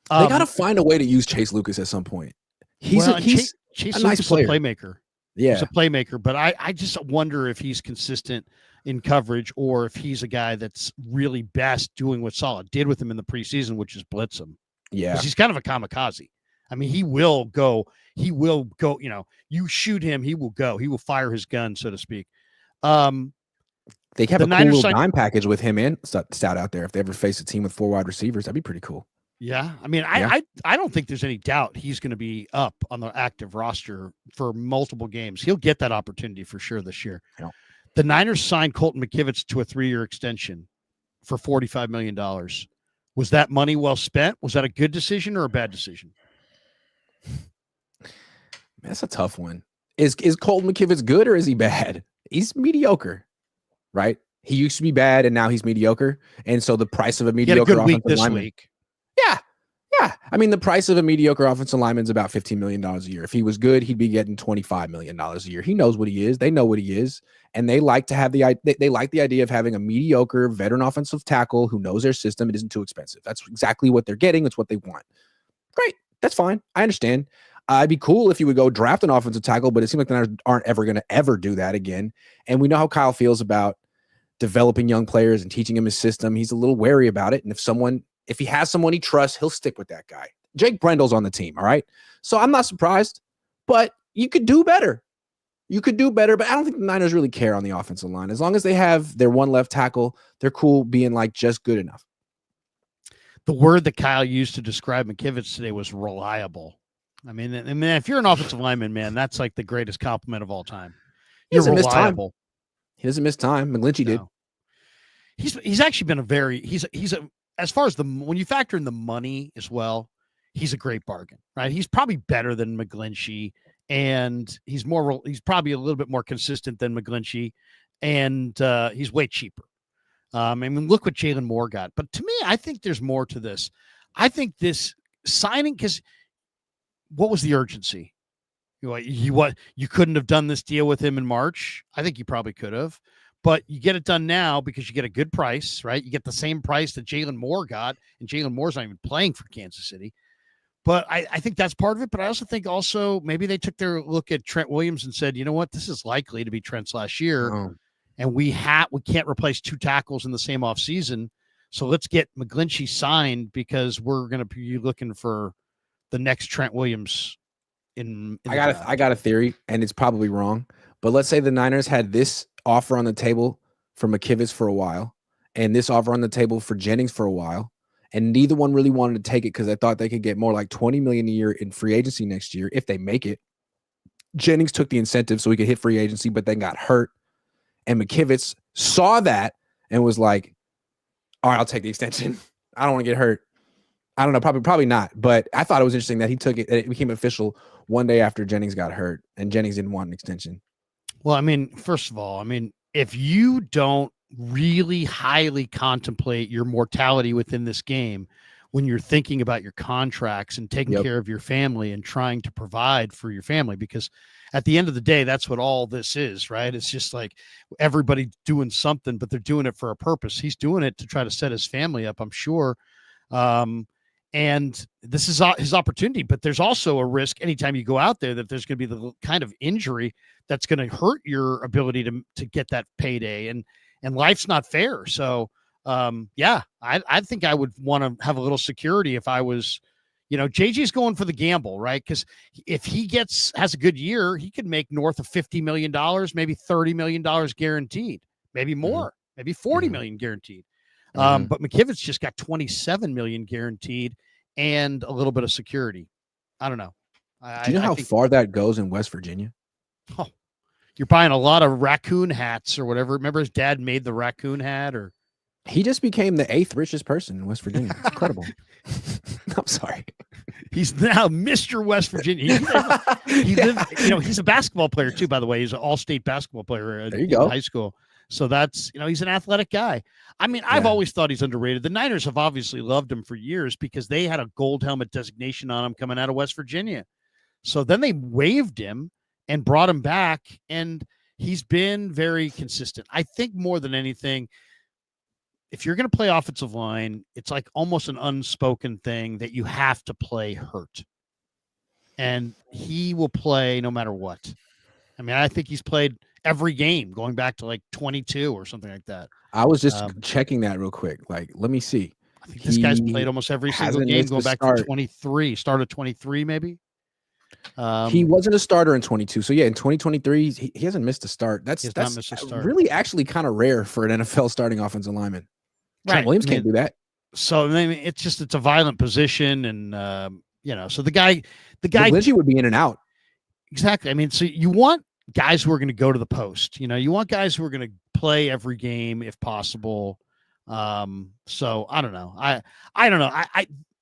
They got to find a way to use Chase Lucas at some point. He's Chase a Lucas nice player. A playmaker. Yeah, he's a playmaker, but I just wonder if he's consistent in coverage, or if he's a guy that's really best doing what Saleh did with him in the preseason, which is blitz him. Yeah, because he's kind of a kamikaze. I mean, he will go. You know, you shoot him, he will go. He will fire his gun, so to speak. They have a cool little dime package with him and Stout out there. If they ever face a team with 4 wide receivers, that'd be pretty cool. Yeah, I mean, I don't think there's any doubt he's going to be up on the active roster for multiple games. He'll get that opportunity for sure this year. Yeah. The Niners signed Colton McKivitz to a 3-year extension for $45 million. Was that money well spent? Was that a good decision or a bad decision? That's a tough one. Is Colton McKivitz good or is he bad? He's mediocre, right? He used to be bad and now he's mediocre. And so the price of a mediocre offensive lineman. Week. Yeah. I mean, the price of a mediocre offensive lineman is about $15 million a year. If he was good, he'd be getting $25 million a year. He knows what he is. They know what he is. And they like to have they like the idea of having a mediocre veteran offensive tackle who knows their system. It isn't too expensive. That's exactly what they're getting. It's what they want. Great. That's fine. I understand. It'd be cool if you would go draft an offensive tackle, but it seems like the Niners aren't ever going to ever do that again. And we know how Kyle feels about developing young players and teaching him his system. He's a little wary about it. And if he has someone he trusts, he'll stick with that guy. Jake Brendel's on the team, all right? So I'm not surprised, but you could do better. But I don't think the Niners really care on the offensive line. As long as they have their one left tackle, they're cool being like just good enough. The word that Kyle used to describe McKivitz today was reliable. I mean, if you're an offensive lineman, man, that's like the greatest compliment of all time. You're reliable. He doesn't miss time. McGlinchey did. He's actually been as far as when you factor in the money as well, he's a great bargain, right? He's probably better than McGlinchey, and he's probably a little bit more consistent than McGlinchey, and he's way cheaper. I mean, look what Jalen Moore got. But to me, I think there's more to this. I think this signing, because what was the urgency? You couldn't have done this deal with him in March. I think you probably could have, but you get it done now because you get a good price, right? You get the same price that Jalen Moore got, and Jalen Moore's not even playing for Kansas City. But I think that's part of it. But I also think maybe they took their look at Trent Williams and said, you know what, this is likely to be Trent's last year, and we can't replace 2 tackles in the same offseason. So let's get McGlinchey signed because we're going to be looking for the next Trent Williams. I got a theory, and it's probably wrong, but let's say the Niners had this offer on the table for McKivitz for a while, and this offer on the table for Jennings for a while, and neither one really wanted to take it because they thought they could get more like $20 million a year in free agency next year if they make it. Jennings took the incentive so he could hit free agency, but then got hurt, and McKivitz saw that and was like, "All right, I'll take the extension. I don't want to get hurt." I don't know, probably not, but I thought it was interesting that he took it. It became official one day after Jennings got hurt, and Jennings didn't want an extension. Well, I mean, first of all, if you don't really highly contemplate your mortality within this game when you're thinking about your contracts and taking care of your family and trying to provide for your family, because at the end of the day, that's what all this is, right? It's just like everybody doing something, but they're doing it for a purpose. He's doing it to try to set his family up, I'm sure. And this is his opportunity, but there's also a risk anytime you go out there that there's going to be the kind of injury that's going to hurt your ability to get that payday, and life's not fair. So, I think I would want to have a little security if I was, JG's going for the gamble, right? Because if he has a good year, he could make north of $50 million, maybe $30 million guaranteed, maybe more, maybe $40 million guaranteed. But McKivitz just got $27 million guaranteed and a little bit of security. I don't know. Do you know how far that goes in West Virginia? Oh, you're buying a lot of raccoon hats or whatever. Remember his dad made the raccoon hat, or he just became the 8th richest person in West Virginia. It's incredible. I'm sorry. He's now Mr. West Virginia. He's a basketball player too, by the way. He's an all-state basketball player in high school. So that's, he's an athletic guy. I mean, I've always thought he's underrated. The Niners have obviously loved him for years because they had a gold helmet designation on him coming out of West Virginia. So then they waived him and brought him back, and he's been very consistent. I think more than anything, if you're going to play offensive line, it's like almost an unspoken thing that you have to play hurt. And he will play no matter what. I mean, I think he's played every game going back to like 22 or something like that. I was just checking that real quick. Like, let me see. I think this guy's played almost every single game going back to 23, start of 23 maybe. He wasn't a starter in 22. So, in 2023, he hasn't missed a start. That's really actually kind of rare for an NFL starting offensive lineman. Trent Williams can't do that. So, I mean, it's a violent position. And, so the guy Lynchie would be in and out. Exactly. I mean, so you want guys who are going to go to the post, you want guys who are going to play every game if possible. So I don't know. I don't know.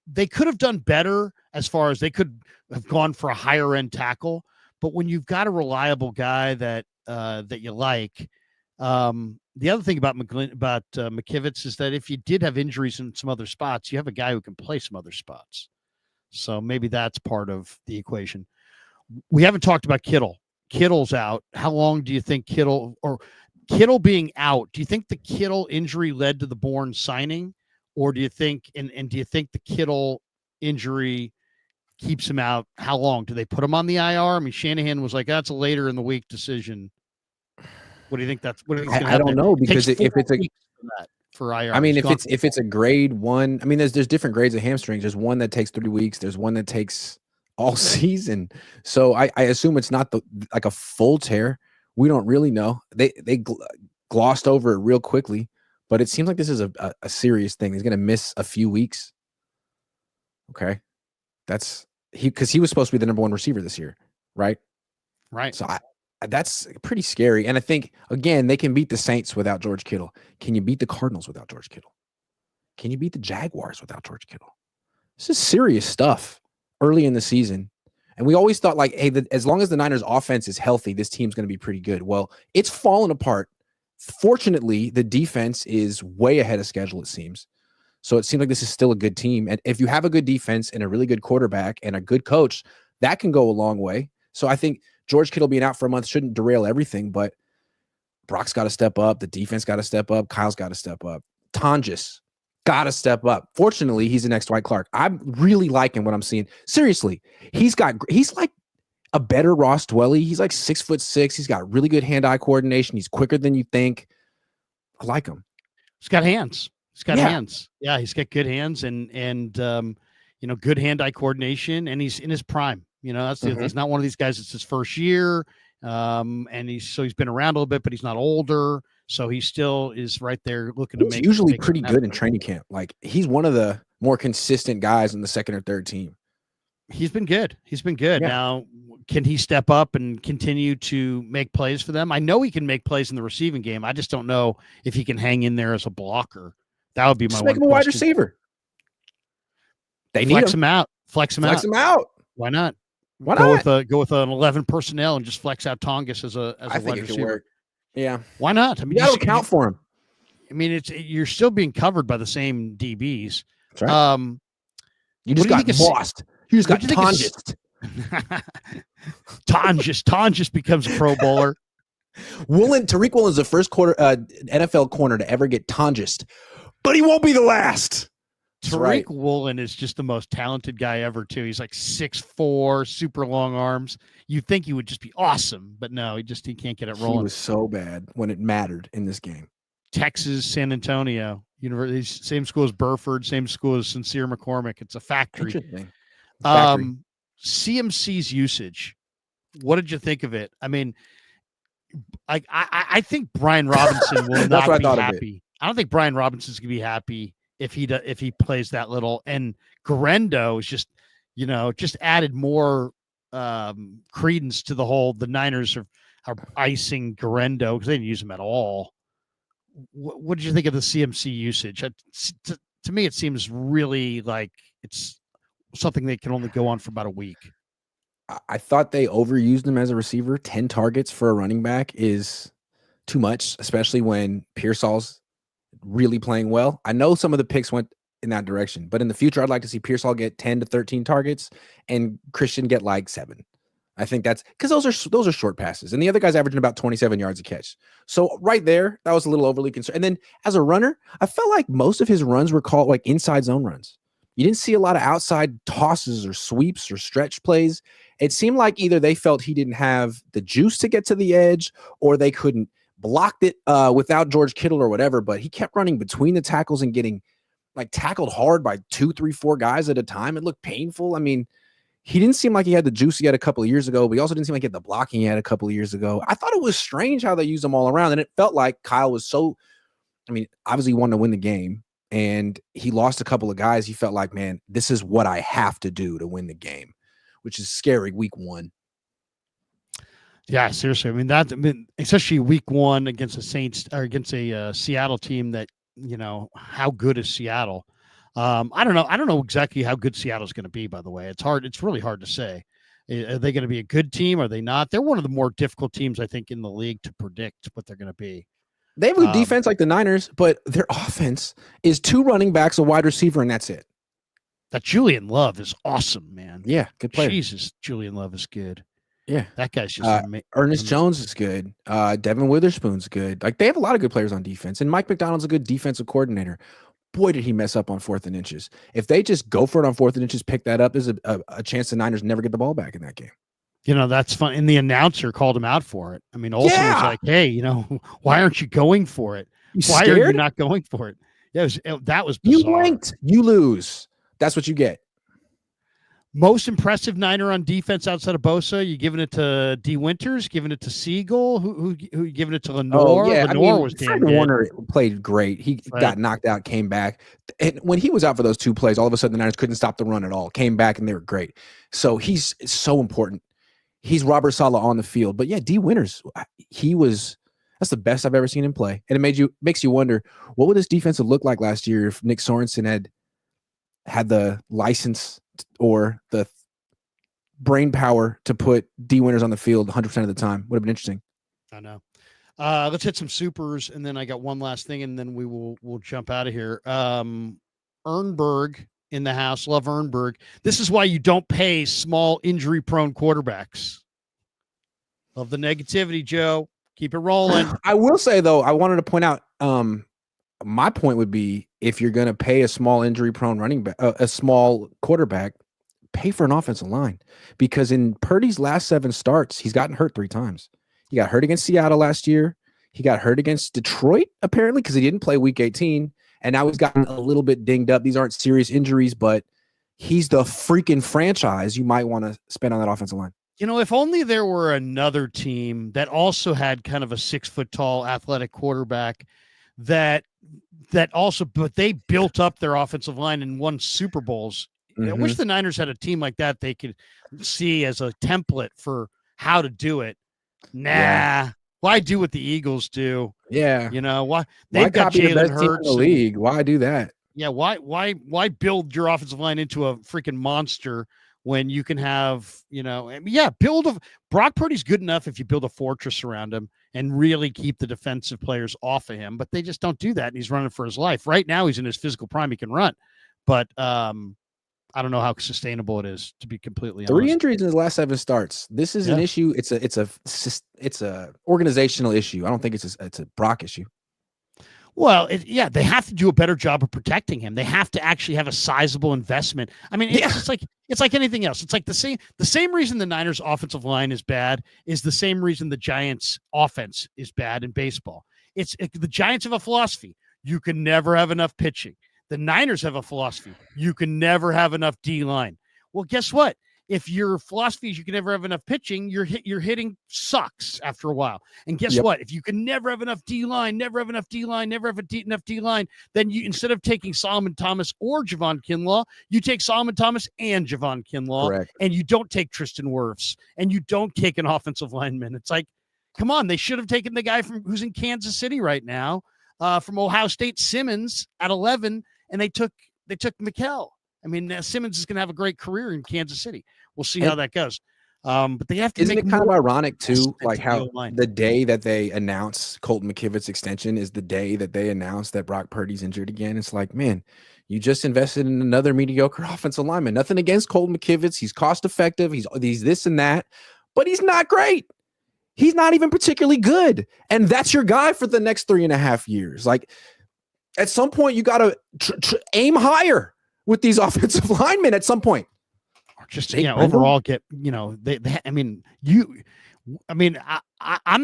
They could have done better as far as they could have gone for a higher end tackle, but when you've got a reliable guy that you like, the other thing about McKivitz is that if you did have injuries in some other spots, you have a guy who can play some other spots. So maybe that's part of the equation. We haven't talked about Kittle. Kittle's out. How long do you think Kittle being out? Do you think the Kittle injury led to the Bourne signing, or do you think do you think the Kittle injury keeps him out? How long do they put him on the IR? I mean, Shanahan was like, that's a later in the week decision. What do you think I don't know, because if it's for IR, I mean, if it's a grade 1, I mean, there's different grades of hamstrings. There's one that takes 3 weeks. There's one that takes all season. So I assume it's not like a full tear. We don't really know. They glossed over it real quickly, but it seems like this is a serious thing. He's going to miss a few weeks. Okay. Because he was supposed to be the number 1 receiver this year. Right. So that's pretty scary. And I think, again, they can beat the Saints without George Kittle. Can you beat the Cardinals without George Kittle? Can you beat the Jaguars without George Kittle? This is serious stuff early in the season. And we always thought, like, hey, as long as the Niners offense is healthy, this team's going to be pretty good. Well, it's fallen apart. Fortunately, the defense is way ahead of schedule, it seems. So it seems like this is still a good team. And if you have a good defense and a really good quarterback and a good coach, that can go a long way. So I think George Kittle being out for a month shouldn't derail everything, but Brock's got to step up. The defense got to step up. Kyle's got to step up. Tonges got to step up. Fortunately, he's the next Dwight Clark. I'm really liking what I'm seeing. Seriously, he's like a better Ross Dwelly. He's like 6'6". He's got really good hand-eye coordination. He's quicker than you think. I like him. He's got hands. Hands. Yeah, he's got good hands and good hand-eye coordination, and he's in his prime. That's he's not one of these guys. It's his first year, and he's been around a little bit, but he's not older, so he still is right there looking to make. He's usually pretty good in training camp. Like, he's one of the more consistent guys in the second or third team. He's been good. Yeah. Now, can he step up and continue to make plays for them? I know he can make plays in the receiving game. I just don't know if he can hang in there as a blocker. That would be my one question. Make him a wide receiver. They flex him out. Flex him out. Why not? Go with an 11 personnel and just flex out Tonges as a wide receiver. Yeah. Why not? I mean, you got to account for him. I mean, you're still being covered by the same DBs. That's right. You just got lost. You just got Tonges. Tonges becomes a Pro Bowler. Tariq Woolen is the first NFL corner to ever get Tonges, but he won't be the last. Tariq Woolen is just the most talented guy ever, too. He's like 6'4", super long arms. You'd think he would just be awesome, but no, he can't get it rolling. He was so bad when it mattered in this game. Texas, San Antonio, University, same school as Burford, same school as Sincere McCormick. It's a factory. Interesting. CMC's usage. What did you think of it? I mean, I think Brian Robinson will not be happy. I don't think Brian Robinson's gonna be happy if he plays that little. And Garendo is just added more credence to the whole. The Niners are icing Garendo because they didn't use him at all. What did you think of the CMC usage? To me, it seems really like it's something that can only go on for about a week. I thought they overused him as a receiver. 10 targets for a running back is too much, especially when Pearsall's really playing well. I know some of the picks went in that direction, but in the future, I'd like to see Pearsall get 10 to 13 targets and Christian get like 7. I think that's because those are short passes, and the other guy's averaging about 27 yards a catch. So right there, that was a little overly concerned. And then as a runner, I felt like most of his runs were called like inside zone runs. You didn't see a lot of outside tosses or sweeps or stretch plays. It seemed like either they felt he didn't have the juice to get to the edge, or they couldn't block it without George Kittle or whatever. But he kept running between the tackles and getting like tackled hard by 2, 3, 4 guys at a time. It looked painful. I mean, he didn't seem like he had the juice he had a couple of years ago, but he also didn't seem like he had the blocking he had a couple of years ago. I thought it was strange how they used him all around, and it felt like Kyle was obviously he wanted to win the game, and he lost a couple of guys. He felt like, man, this is what I have to do to win the game, which is scary week 1. Yeah, seriously. I mean, especially week 1 against the Saints or against a Seattle team that, how good is Seattle? I don't know exactly how good Seattle's going to be, by the way. It's really hard to say. Are they going to be a good team? Are they not? They're one of the more difficult teams, I think, in the league to predict what they're going to be. They have a defense like the Niners, but their offense is 2 running backs, a wide receiver, and that's it. That Julian Love is awesome, man. Yeah, good player. Jesus, Julian Love is good. Yeah. That guy's just Ernest Jones is good. Devin Witherspoon's good. Like, they have a lot of good players on defense, and Mike McDonald's a good defensive coordinator. Boy, did he mess up on 4th and inches. If they just go for it on 4th and inches, pick that up, there's a chance the Niners never get the ball back in that game. That's fun. And the announcer called him out for it. I mean, Olsen was like, hey, why aren't you going for it? Why are you not going for it? Yeah, that was bizarre. You blinked, you lose. That's what you get. Most impressive Niner on defense outside of Bosa? You giving it to D. Winters? Giving it to Siegel? Who giving it to Lenore? Oh, yeah. Lenore was damn good. Warner played great. He got knocked out, came back. And when he was out for those 2 plays, all of a sudden the Niners couldn't stop the run at all. Came back and they were great. So he's so important. He's Robert Saleh on the field. But yeah, D. Winters, that's the best I've ever seen him play. And it makes you wonder, what would this defense have looked like last year if Nick Sorensen had the license or the brain power to put D. Winters on the field 100% of the time? Would have been interesting. I know. Let's hit some supers, and then I got one last thing, and then we'll jump out of here. Ernberg in the house. Love Ernberg. This is why you don't pay small injury-prone quarterbacks. Love the negativity, Joe. Keep it rolling. I will say, though, I wanted to point out, my point would be, if you're going to pay a small injury-prone running back, a small quarterback, pay for an offensive line. Because in Purdy's last 7 starts, he's gotten hurt 3 times. He got hurt against Seattle last year. He got hurt against Detroit, apparently, because he didn't play Week 18. And now he's gotten a little bit dinged up. These aren't serious injuries, but he's the freaking franchise you might want to spend on that offensive line. If only there were another team that also had kind of a 6-foot-tall athletic quarterback but they built up their offensive line and won Super Bowls. I wish the Niners had a team like that they could see as a template for how to do it. Nah, why do what the Eagles do? Yeah, why they've got Jalen Hurts in the league. Why do that? Yeah, why build your offensive line into a freaking monster when you can have Brock Purdy's good enough if you build a fortress around him and really keep the defensive players off of him, but they just don't do that, and he's running for his life. Right now, he's in his physical prime; he can run, but I don't know how sustainable it is, to be completely honest. 3 injuries in his last 7 starts. This is an issue. It's a organizational issue. I don't think it's a Brock issue. Well, they have to do a better job of protecting him. They have to actually have a sizable investment. I mean, it's like anything else. It's like the same reason the Niners offensive line is bad is the same reason the Giants offense is bad in baseball. The Giants have a philosophy. You can never have enough pitching. The Niners have a philosophy. You can never have enough D-line. Well, guess what? if your philosophy is you can never have enough pitching, your hitting sucks after a while. And guess what? If you can never have enough D-line, never have enough D-line, never have enough D-line, then you, instead of taking Solomon Thomas or Jauan Kinlaw, you take Solomon Thomas and Jauan Kinlaw. Correct. And you don't take Tristan Wirfs, and you don't take an offensive lineman. It's like, come on, they should have taken the guy who's in Kansas City right now, from Ohio State, Simmons at 11, and they took Mickael. I mean, Simmons is going to have a great career in Kansas City. We'll see how that goes. But they have to. Isn't it kind of ironic too, like how the day that they announce Colton McKivitz extension is the day that they announced that Brock Purdy's injured again? It's like, man, you just invested in another mediocre offensive lineman. Nothing against Colton McKivitz. He's cost effective. He's this and that, but he's not great. He's not even particularly good. And that's your guy for the next 3.5 years. Like, at some point, you got to aim higher with these offensive linemen at some point. Or just, overall get, I'm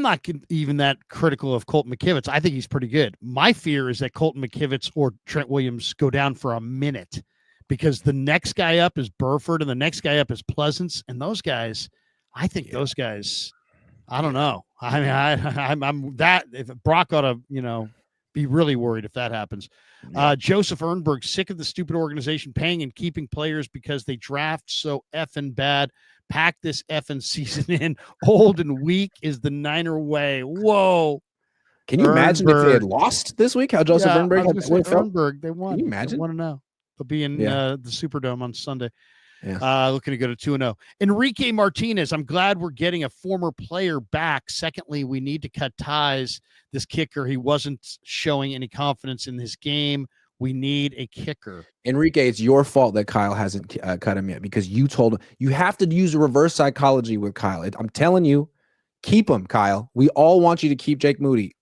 not even that critical of Colton McKivitz. I think he's pretty good. My fear is that Colton McKivitz or Trent Williams go down for a minute, because the next guy up is Burford and the next guy up is Pleasance. And those guys, I think those guys, I don't know. I mean, I'm that, if Brock ought to, be really worried if that happens. Joseph Ernberg, sick of the stupid organization paying and keeping players because they draft so effing bad. Pack this effing season in. Old and weak is the Niner way. Whoa. Can you imagine if they had lost this week? How Joseph Ernberg Ernberg, they won. Can you imagine? They 1-0. They'll be in the Superdome on Sunday. Looking to go to 2-0. Enrique Martinez, I'm glad we're getting a former player back. Secondly, we need to cut ties. This kicker, he wasn't showing any confidence in his game. We need a kicker. Enrique, it's your fault that Kyle hasn't cut him yet, because you told him. You have to use a reverse psychology with Kyle. I'm telling you, keep him, Kyle. We all want you to keep Jake Moody.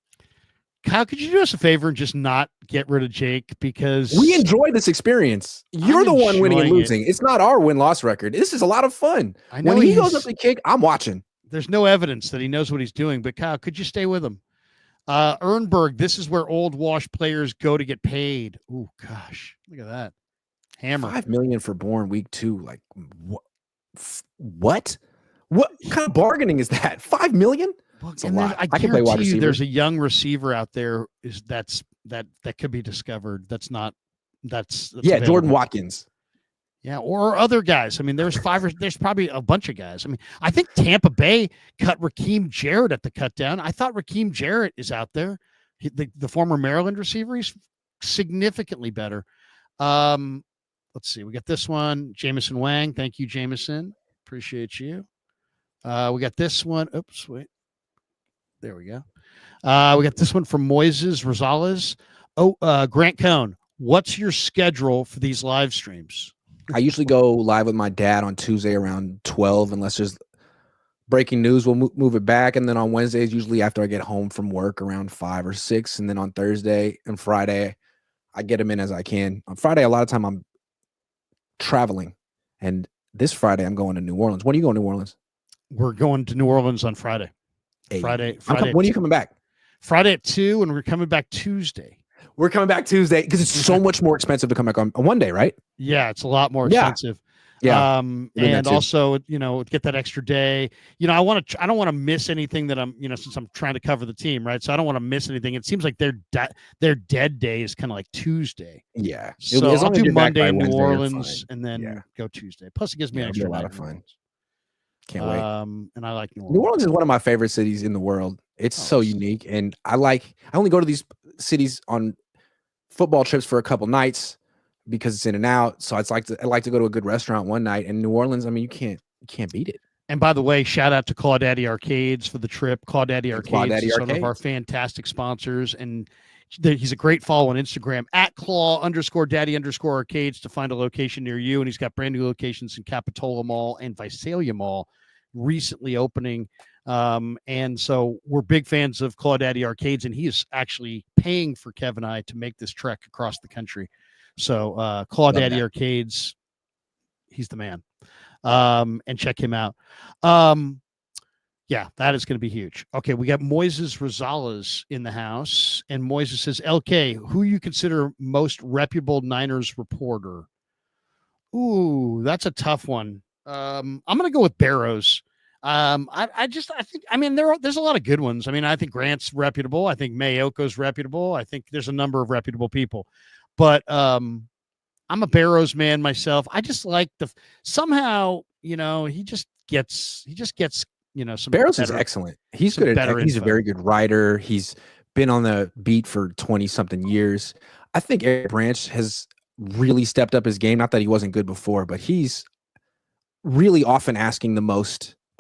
Kyle, could you do us a favor and just not get rid of Jake? Because we enjoy this experience. You're the one winning and losing. It's not our win-loss record. This is a lot of fun. I know when he goes up to kick, I'm watching. There's no evidence that he knows what he's doing, but Kyle, could you stay with him? Ernberg, this is where old wash players go to get paid. Oh gosh, look at that hammer. $5 million for Bourne week 2. Like what? What kind of bargaining is that? $5 million? That's a lot. I can play wide receiver. There's a young receiver out there that could be discovered. That's available. Jordan Watkins. Yeah, or other guys. I mean, there's probably a bunch of guys. I mean, I think Tampa Bay cut Raheem Jarrett at the cut down. I thought Raheem Jarrett is out there. The former Maryland receiver, he's significantly better. Let's see. We got this one. Jameson Wang. Thank you, Jameson. Appreciate you. We got this one. Oops, wait. There we go. We got this one from Moises Rosales. Grant Cohn, what's your schedule for these live streams? I usually go live with my dad on Tuesday around 12, unless there's breaking news. We'll move it back. And then on Wednesdays, usually after I get home from work around 5 or 6. And then on Thursday and Friday, I get them in as I can. On Friday, a lot of time I'm traveling. And this Friday, I'm going to New Orleans. When are you going to New Orleans? We're going to New Orleans on Friday. Hey, Friday. When are you coming back? Friday at 2, and we're coming back Tuesday. We're coming back Tuesday because it's so much more expensive to come back on one day, right? Yeah, it's a lot more expensive. Yeah. And also, get that extra day. I don't want to miss anything that I'm, since I'm trying to cover the team, right? So I don't want to miss anything. It seems like their dead day is kind of like Tuesday. Yeah. So I'll do Monday in New Orleans and then go Tuesday. Plus, it gives me an extra a lot of fun. Can't wait. And I like New Orleans. New Orleans is one of my favorite cities in the world. It's so unique, and I only go to these cities on football trips for a couple nights because it's in and out. So I like to go to a good restaurant one night. And New Orleans, I mean, you can't beat it. And by the way, shout out to Claudaddy Arcades for the trip. Claudaddy Arcades is one of our fantastic sponsors, and he's a great follow on Instagram at Claw_Daddy_Arcades to find a location near you. And he's got brand new locations in Capitola Mall and Visalia Mall recently opening. And so we're big fans of Claudaddy Arcades, and he is actually paying for Kev and I to make this trek across the country. So Claudaddy Arcades, he's the man. And check him out. Yeah, that is going to be huge. Okay, we got Moises Rosales in the house, and Moises says, LK, who you consider most reputable Niners reporter? Ooh, that's a tough one. I'm going to go with Barrows. I think, I mean, there's a lot of good ones. I mean, I think Grant's reputable. I think Mayoko's reputable. I think there's a number of reputable people, but, I'm a Barrows man myself. I just like somehow, he just gets, some Barrows is better, excellent. He's some good better he's a info. very good writer. He's been on the beat for 20 something years. I think Eric Branch has really stepped up his game. Not that he wasn't good before, but he's really often asking the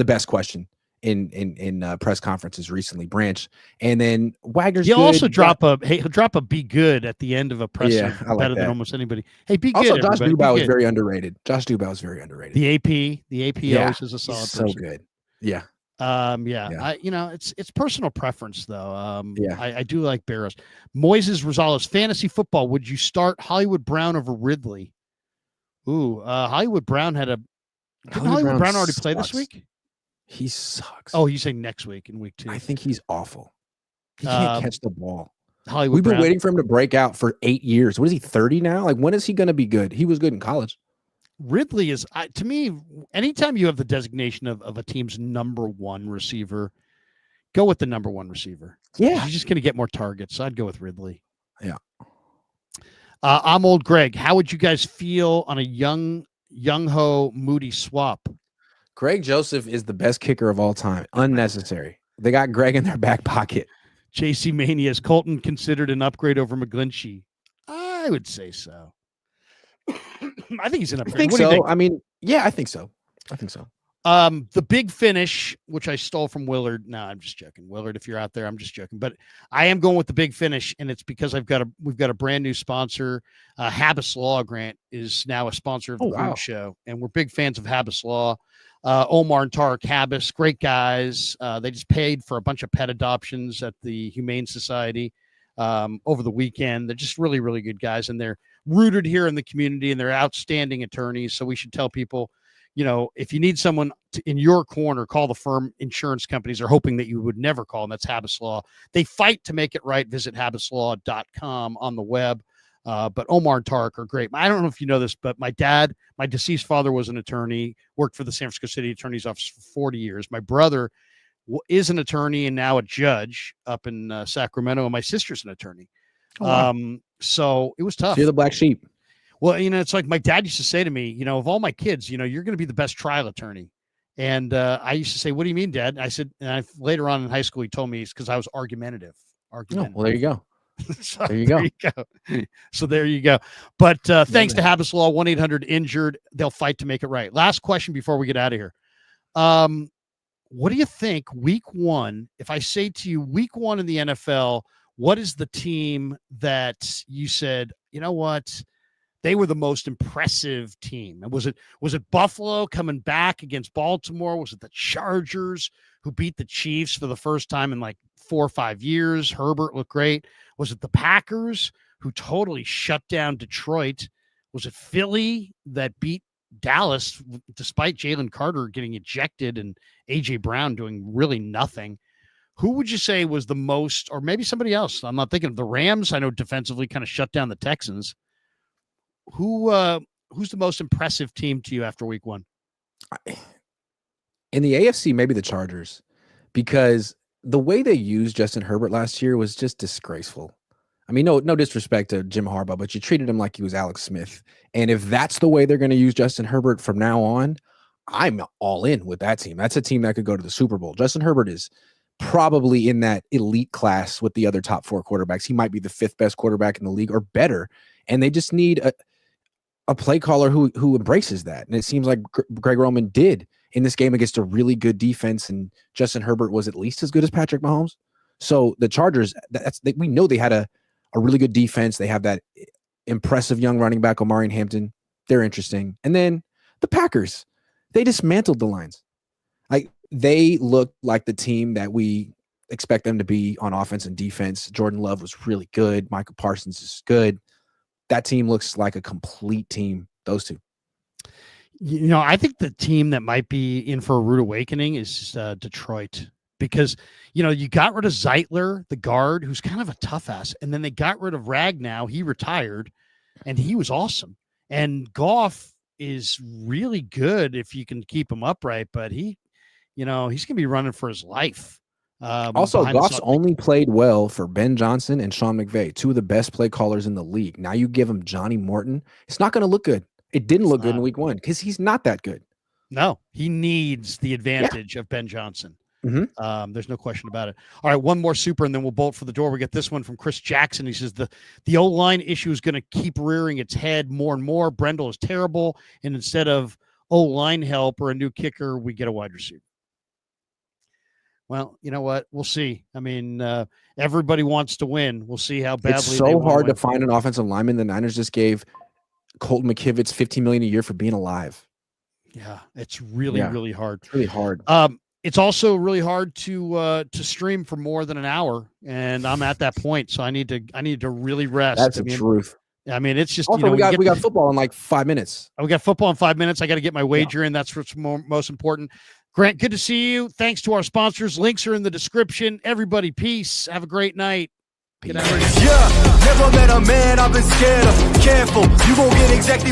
best question in press conferences recently, Branch. And then Wagner's He'll good. also he'll drop a be good at the end of a presser, I like better than that. almost anybody. Hey, be Also, good. Josh everybody. Dubow Be is good. very underrated. Josh Dubow is very underrated. The AP Yeah, always is a solid he's so person. good. Yeah. Yeah. It's personal preference though. Yeah. I do like Barrows. Moises Rosales, fantasy football. Would you start Hollywood Brown over Ridley? Ooh, Hollywood Brown didn't Hollywood Brown already play this week? He sucks. Oh, you saying next week in week 2? I think he's awful. He can't catch the ball. We've been waiting for him to break out for 8 years. What is he, 30 now? Like, when is he going to be good? He was good in college. Ridley is, to me, anytime you have the designation of a team's number one receiver, go with the number one receiver. Yeah. He's just going to get more targets. So I'd go with Ridley. Yeah. I'm old Greg. How would you guys feel on a young ho Moody swap? Greg Joseph is the best kicker of all time. Unnecessary. They got Greg in their back pocket. JC Mania, is Colton considered an upgrade over McGlinchey? I would say so. I think he's an upgrade. I think so. I mean, yeah, I think so. The big finish, which I stole from Willard. No, I'm just joking. Willard, if you're out there, I'm just joking. But I am going with the big finish, and it's because we've got a brand new sponsor. Habbas Law, Grant, is now a sponsor of the Crude Show, and we're big fans of Habbas Law. Omar and Tarek Habbas, great guys. They just paid for a bunch of pet adoptions at the Humane Society over the weekend. They're just really, really good guys, and they're rooted here in the community, and they're outstanding attorneys. So we should tell people, if you need someone in your corner, call the firm. Insurance companies are hoping that you would never call, and that's Habbas Law. They fight to make it right. Visit habbaslaw.com on the web. But Omar and Tarek are great. I don't know if you know this, but my deceased father was an attorney, worked for the San Francisco City Attorney's Office for 40 years. My brother is an attorney and now a judge up in Sacramento, and my sister's an attorney. Oh, wow. So it was tough. So you're the black sheep. Well, it's like my dad used to say to me, of all my kids, you're going to be the best trial attorney. And I used to say, what do you mean, Dad? And I said, later on in high school, he told me it's because I was argumentative. Oh, well, there you go. So there you go. So there you go. But thanks to Habbas Law, 1-800-INJURED. They'll fight to make it right. Last question before we get out of here. What do you think week 1, if I say to you week 1 in the NFL, what is the team that you said, you know what? They were the most impressive team. And was it Buffalo coming back against Baltimore? Was it the Chargers who beat the Chiefs for the first time in like 4 or 5 years? Herbert looked great. Was it the Packers who totally shut down Detroit? Was it Philly that beat Dallas despite Jalen Carter getting ejected and A.J. Brown doing really nothing? Who would you say was the most, or maybe somebody else? I'm not thinking of the Rams. I know defensively kind of shut down the Texans. Who's the most impressive team to you after week 1? In the AFC, maybe the Chargers, because the way they used Justin Herbert last year was just disgraceful. I mean, no disrespect to Jim Harbaugh, but you treated him like he was Alex Smith. And if that's the way they're going to use Justin Herbert from now on, I'm all in with that team. That's a team that could go to the Super Bowl. Justin Herbert is probably in that elite class with the other top 4 quarterbacks. He might be the 5th best quarterback in the league or better. And they just need a play caller who embraces that. And it seems like Greg Roman did in this game against a really good defense, and Justin Herbert was at least as good as Patrick Mahomes. So the Chargers, we know they had a really good defense. They have that impressive young running back, Omarion Hampton. They're interesting. And then the Packers, they dismantled the lines. Like, they looked like the team that we expect them to be on offense and defense. Jordan Love was really good. Michael Parsons is good. That team looks like a complete team, those two. I think the team that might be in for a rude awakening is Detroit, because, you got rid of Zeitler, the guard, who's kind of a tough ass. And then they got rid of Ragnow. He retired and he was awesome. And Goff is really good if you can keep him upright, but he's going to be running for his life. Also, Goff's only played well for Ben Johnson and Sean McVay, two of the best play callers in the league. Now you give him Johnny Morton. It's not going to look good. It didn't look good in week 1 because he's not that good. No, he needs the advantage of Ben Johnson. Mm-hmm. There's no question about it. All right, one more super, and then we'll bolt for the door. We get this one from Chris Jackson. He says the O-line issue is going to keep rearing its head more and more. Brendel is terrible, and instead of O-line help or a new kicker, we get a wide receiver. Well, you know what? We'll see. I mean, everybody wants to win. We'll see how badly. It's so hard to find an offensive lineman. The Niners just gave Colton McKivitz $15 million a year for being alive. Yeah, it's really hard. It's really hard. It's also really hard to stream for more than an hour, and I'm at that point, so I need to really rest. That's the truth. I mean, it's just also, we got football in like 5 minutes. We got football in 5 minutes. I got to get my wager in. That's what's most important. Grant, good to see you. Thanks to our sponsors. Links are in the description. Everybody, peace. Have a great night. Yeah, never met a man I've been scared of. Careful, you won't get exactly